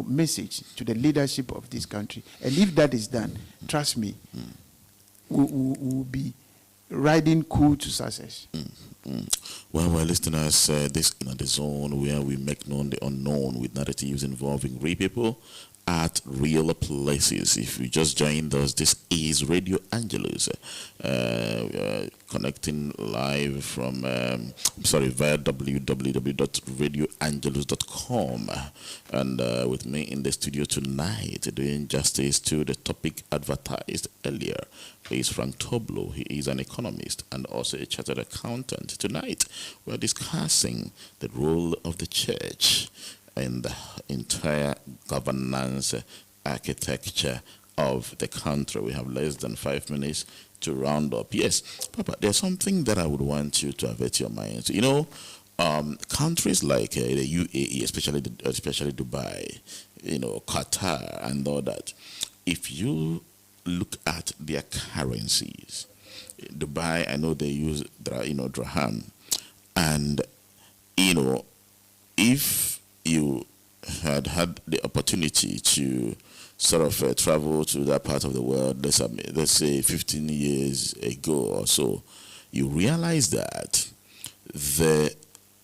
message to the leadership of this country. And if that is done, trust me, we'll be riding cool to success. Well, listeners, this is the zone where we make known the unknown with narratives involving real people at real places. If you just joined us, this is Radio Angelus, connecting live from, via www.radioangelus.com. And with me in the studio tonight, doing justice to the topic advertised earlier, is Frank Toblo. He is an economist and also a chartered accountant. Tonight, we're discussing the role of the church in the entire governance architecture of the country. We have less than 5 minutes to round up. Yes, Papa, there's something that I would want you to avert your mind. Countries like the UAE, especially Dubai, Qatar and all that, if you look at their currencies, Dubai, I know they use dirham, and if you had the opportunity to sort of travel to that part of the world, let's say 15 years ago or so, you realize that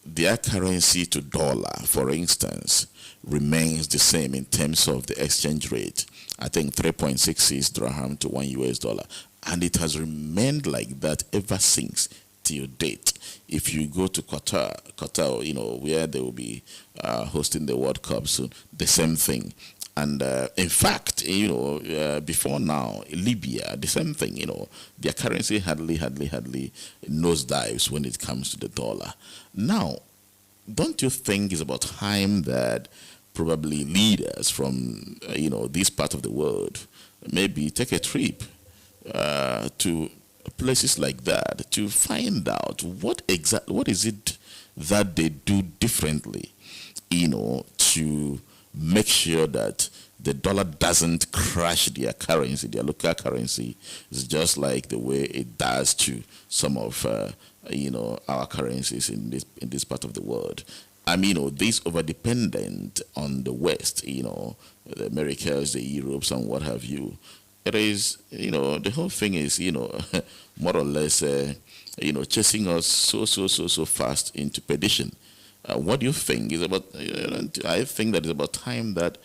their currency to dollar, for instance, remains the same in terms of the exchange rate. I think 3.66 dirham to $1, and it has remained like that ever since till date. If you go to Qatar, where they will be hosting the World Cup soon, the same thing. And in fact, before now, Libya, the same thing. Their currency hardly nosedives when it comes to the dollar. Now, don't you think it's about time that probably leaders from this part of the world maybe take a trip to places like that to find out what is it that they do differently, to make sure that the dollar doesn't crash their currency, their local currency. It's just like the way it does to some of our currencies in this part of the world. This over-dependent on the West, the Americas, the Europes, and what have you. It is, the whole thing is, more or less, chasing us so fast into perdition. What do you think is about? I think that it's about time that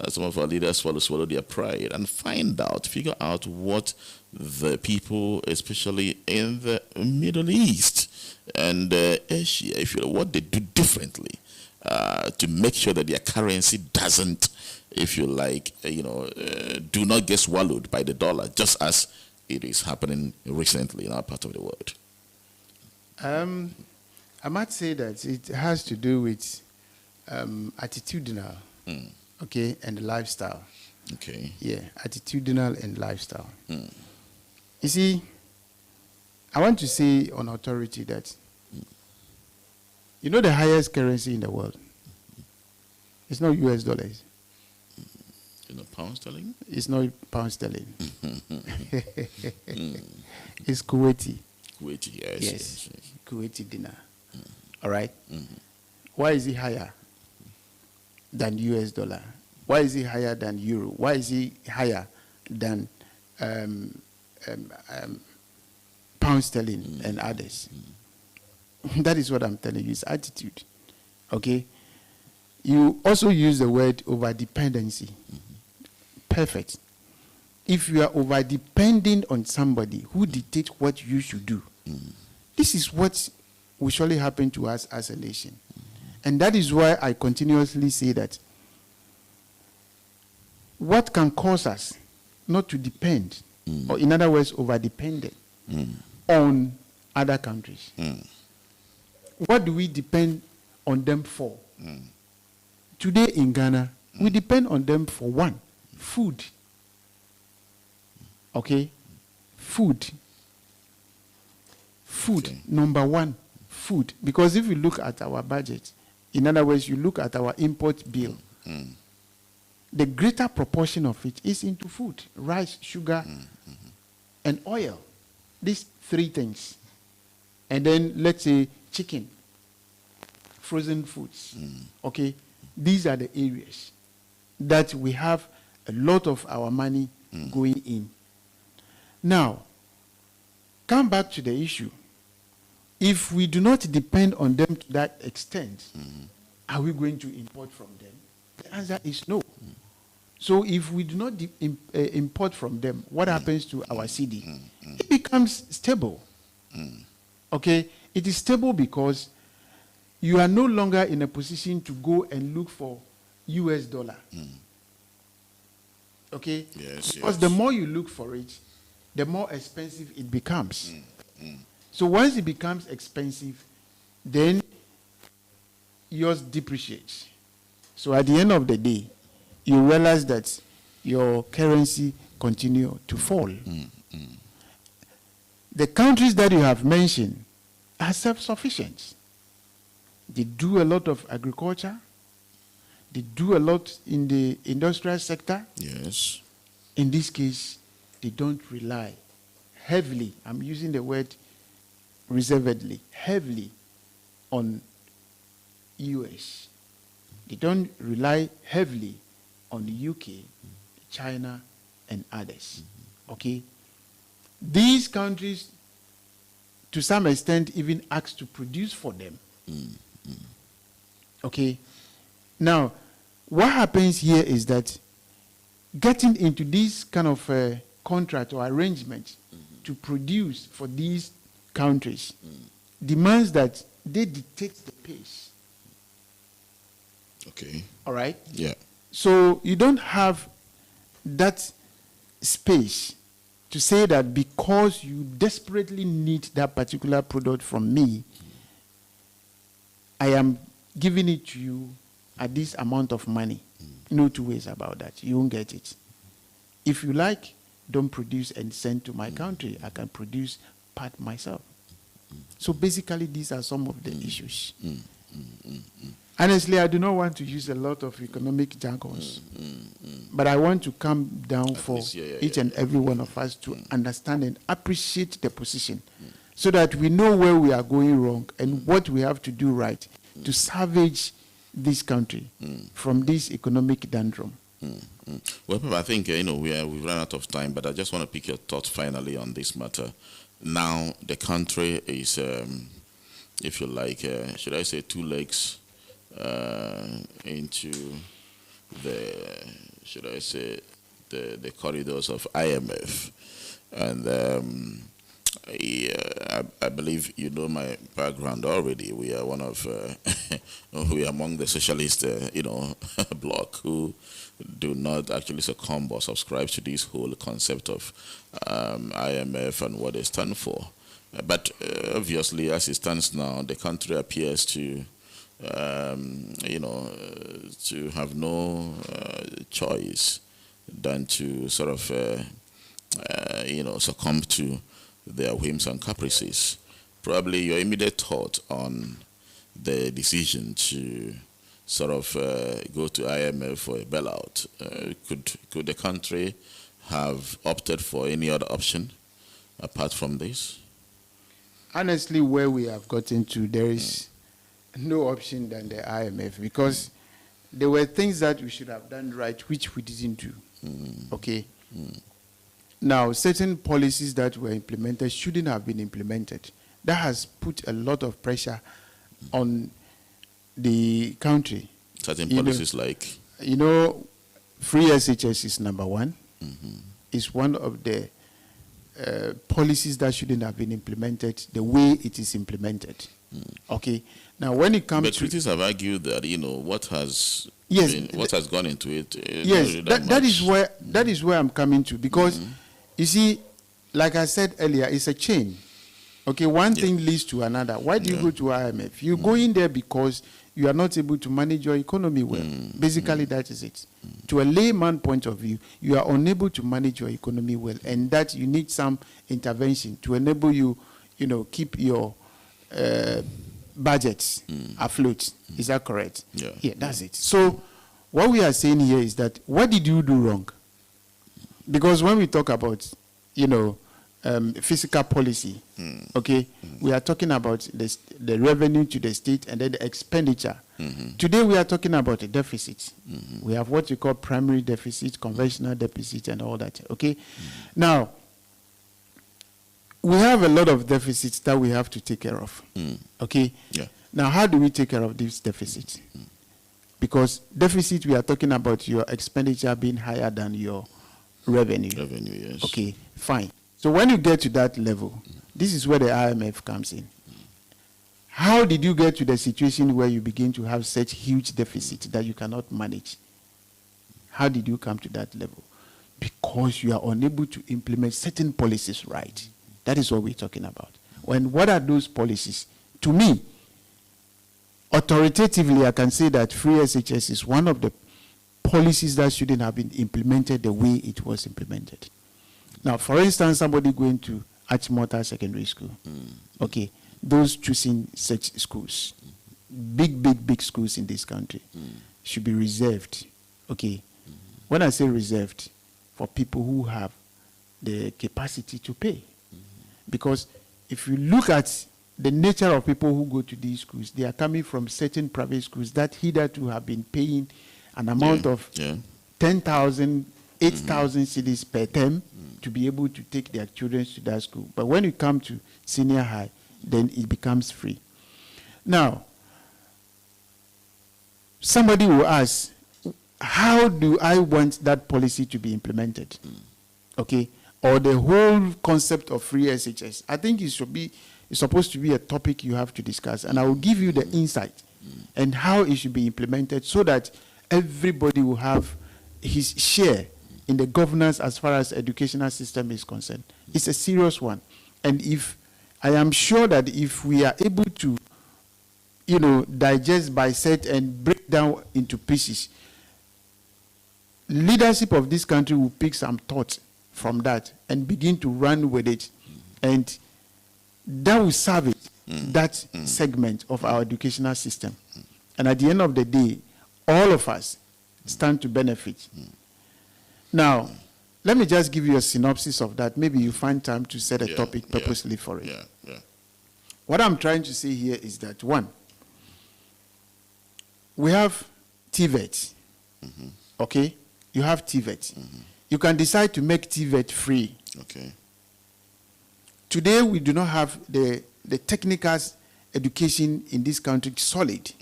some of our leaders swallow their pride and figure out what the people, especially in the Middle East and Asia, what they do differently to make sure that their currency doesn't, do not get swallowed by the dollar, just as it is happening recently in our part of the world. I might say that it has to do with attitudinal, okay, and lifestyle. Okay. Yeah, attitudinal and lifestyle. You see, I want to say on authority that, the highest currency in the world, it's not US dollars. Pound sterling? It's not pound sterling. It's Kuwaiti. Kuwaiti, yes. Kuwaiti dinar. All right? Why is it higher than US dollar? Why is it higher than euro? Why is it higher than pound sterling and others? That is what I'm telling you, it's attitude. Okay? You also use the word over-dependency. Perfect. If you are over-depending on somebody who dictates what you should do, this is what will surely happen to us as a nation. And that is why I continuously say that what can cause us not to depend, or in other words, over-dependent on other countries. What do we depend on them for? Today in Ghana, we depend on them for one, food. Okay? Food. Food, okay. Number one, food. Because if you look at our budget, in other words, you look at our import bill, the greater proportion of it is into food, rice, sugar, and oil. These three things. And then, let's say, chicken, frozen foods. Okay? These are the areas that we have a lot of our money going in. Now, come back to the issue. If we do not depend on them to that extent, are we going to import from them? The answer is no. So if we do not import from them, what happens to our CD? It becomes stable. Okay? It is stable because you are no longer in a position to go and look for US dollar. Okay? Yes, because the more you look for it, the more expensive it becomes. So once it becomes expensive, then yours depreciates. So at the end of the day, you realize that your currency continue to fall. The countries that you have mentioned are self-sufficient. They do a lot of agriculture. They do a lot in the industrial sector. Yes. In this case, they don't rely heavily, I'm using the word reservedly, heavily on US. They don't rely heavily on the UK, China, and others. Okay? These countries, to some extent, even ask to produce for them. Okay? Now, what happens here is that getting into this kind of contract or arrangement to produce for these countries demands that they dictate the pace. Okay. All right? Yeah. So you don't have that space to say that because you desperately need that particular product from me, I am giving it to you at this amount of money. No two ways about that. You won't get it. If you like, don't produce and send to my country. I can produce part myself. So basically, these are some of the issues. Honestly, I do not want to use a lot of economic jargons, but I want to come down for each and every one of us to understand and appreciate the position so that we know where we are going wrong and what we have to do right to salvage this country from this economic downturn. Well, I think we've run out of time, but I just want to pick your thoughts finally on this matter. Now, the country is, if you like, should I say, two legs into the, should I say, the corridors of IMF, and I believe you know my background already. We are one of, we are among the socialist, bloc who do not actually succumb or subscribe to this whole concept of IMF and what they stand for. But obviously, as it stands now, the country appears to, to have no choice than to sort of, succumb to their whims and caprices. Probably your immediate thought on the decision to sort of go to IMF for a bailout. Could the country have opted for any other option apart from this? Honestly, where we have gotten to, there is no option than the IMF, because there were things that we should have done right, which we didn't do. Okay? Now, certain policies that were implemented shouldn't have been implemented. That has put a lot of pressure on the country. Certain policies like? Free SHS is number one. It's one of the policies that shouldn't have been implemented the way it is implemented. Okay. Now, when it comes but to critics have argued that what has what has gone into it. Yes, that is where I'm coming to, because you see, like I said earlier, it's a chain. Okay, one thing leads to another. Why do you go to IMF? You go in there because you are not able to manage your economy well. Basically, that is it. To a layman point of view, you are unable to manage your economy well, and that you need some intervention to enable you, keep your budgets afloat. Is that correct? Yeah, that's it. So what we are saying here is that, what did you do wrong? Because when we talk about, fiscal policy, okay, we are talking about the revenue to the state and then the expenditure. Today we are talking about a deficit. We have what you call primary deficit, conventional deficit, and all that. Okay, now we have a lot of deficits that we have to take care of. Okay, now how do we take care of these deficits? Because deficit, we are talking about your expenditure being higher than your revenue. Yes. Okay, fine. So when you get to that level, this is where the IMF comes in. How did you get to the situation where you begin to have such huge deficit that you cannot manage? How did you come to that level? Because you are unable to implement certain policies right. That is what we're talking about. What are those policies? To me, authoritatively, I can say that free SHS is one of the policies that shouldn't have been implemented the way it was implemented. Now, for instance, somebody going to Achimota Secondary School, okay, those choosing such schools, big schools in this country, should be reserved, okay. When I say reserved, for people who have the capacity to pay. Because if you look at the nature of people who go to these schools, they are coming from certain private schools that hitherto have been paying an amount of 10,000, 8,000 cedis per term to be able to take their children to that school. But when you come to senior high, then it becomes free. Now, somebody will ask, how do I want that policy to be implemented? Okay? Or the whole concept of free SHS. I think it's supposed to be a topic you have to discuss. And I will give you the insight and how it should be implemented so that everybody will have his share in the governance as far as educational system is concerned. It's a serious one. And I am sure that if we are able to, digest, bisect, and break down into pieces, leadership of this country will pick some thoughts from that and begin to run with it. And that will serve it, that segment of our educational system. And at the end of the day, all of us stand to benefit. Now, let me just give you a synopsis of that. Maybe you find time to set a topic purposely for it. What I'm trying to say here is that, one, we have TVET. Okay? You have TVET. You can decide to make TVET free. Okay. Today, we do not have the technical education in this country solid.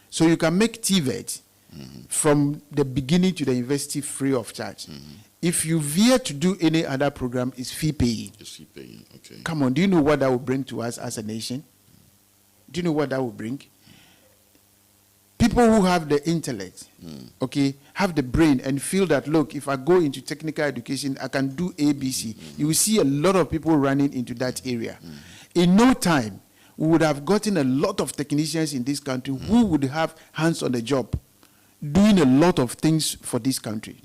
So you can make TVET from the beginning to the university free of charge. If you veer to do any other program, it's fee paying. It's fee paying, okay. Come on, do you know what that will bring to us as a nation? Do you know what that will bring? People who have the intellect, okay, have the brain and feel that, look, if I go into technical education, I can do ABC. You will see a lot of people running into that area. In no time, we would have gotten a lot of technicians in this country who would have hands on the job, doing a lot of things for this country.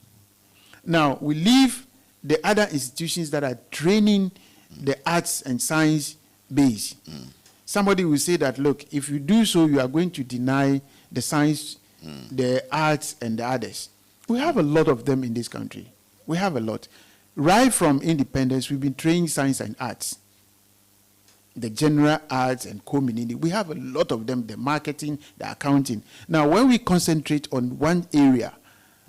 Now, we leave the other institutions that are training the arts and science base. Somebody will say that, look, if you do so, you are going to deny the science, the arts, and the others. We have a lot of them in this country. We have a lot. Right from independence, we've been training science and arts. the general arts and community. We have a lot of them, the marketing, the accounting. Now, when we concentrate on one area,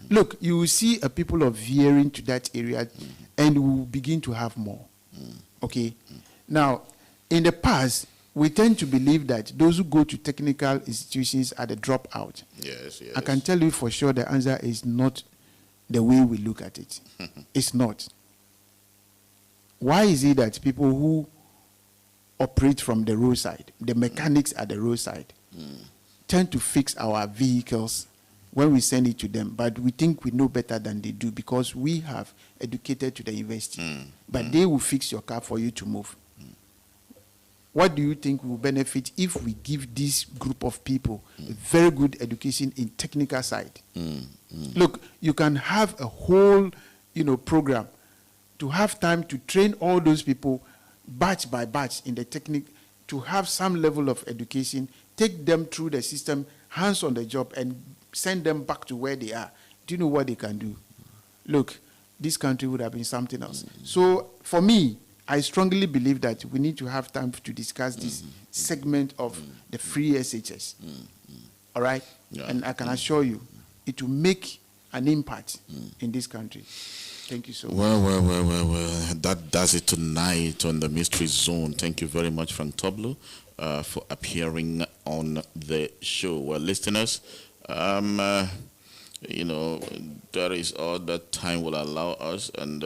look, you will see a people of veering to that area, and we will begin to have more. Okay? Now, in the past, we tend to believe that those who go to technical institutions are the dropout. Yes, yes. I can tell you for sure the answer is not the way we look at it. It's not. Why is it that people who operate from the roadside, the mechanics at the roadside, tend to fix our vehicles when we send it to them, but we think we know better than they do because we have educated to the university. But they will fix your car for you to move. What do you think will benefit if we give this group of people a very good education in technical side? Look, you can have a whole, program to have time to train all those people batch by batch in the technique, to have some level of education, take them through the system, hands on the job, and send them back to where they are. Do you know what they can do? Look, this country would have been something else. So for me, I strongly believe that we need to have time to discuss this segment of the free SHS. All right? Yeah. And I can assure you, it will make an impact in this country. Thank you so much. Well. That does it tonight on the Mystery Zone. Thank you very much, Frank Toblo, for appearing on the show. Well, listeners, that is all that time will allow us, and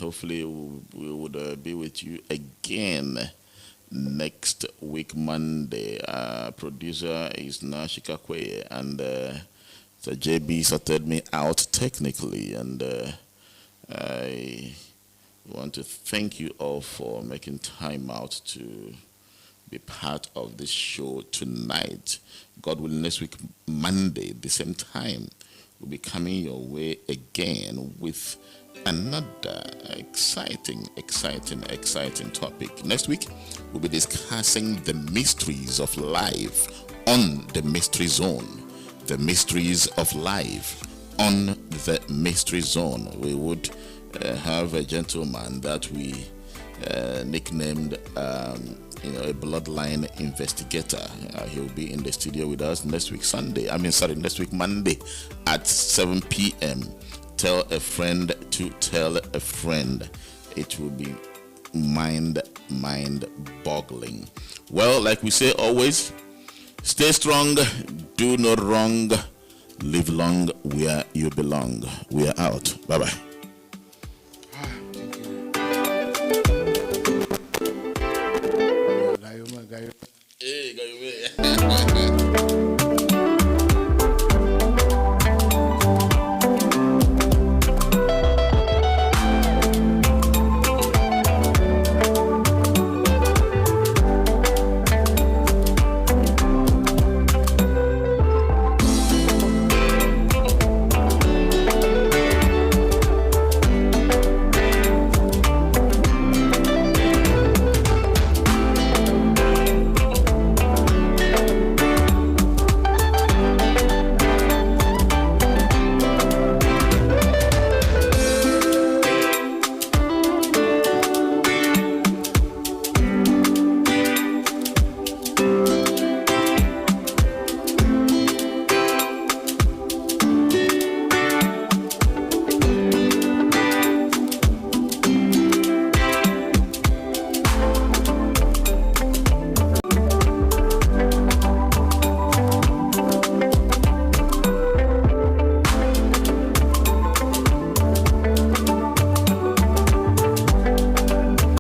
hopefully we would be with you again next week, Monday. Producer is Nashika Kwe, and so JB sorted me out technically, and I want to thank you all for making time out to be part of this show tonight. God willing, next week, Monday, the same time, we'll be coming your way again with another exciting topic. Next week, we'll be discussing the mysteries of life on the Mystery Zone. The mysteries of life on the Mystery Zone. We would have a gentleman that we nicknamed a bloodline investigator. He'll be in the studio with us next week Monday at 7 p.m. Tell a friend to tell a friend. It will be mind-boggling. Well, like we say always, stay strong, do no wrong, live long where you belong. We are out. Bye-bye.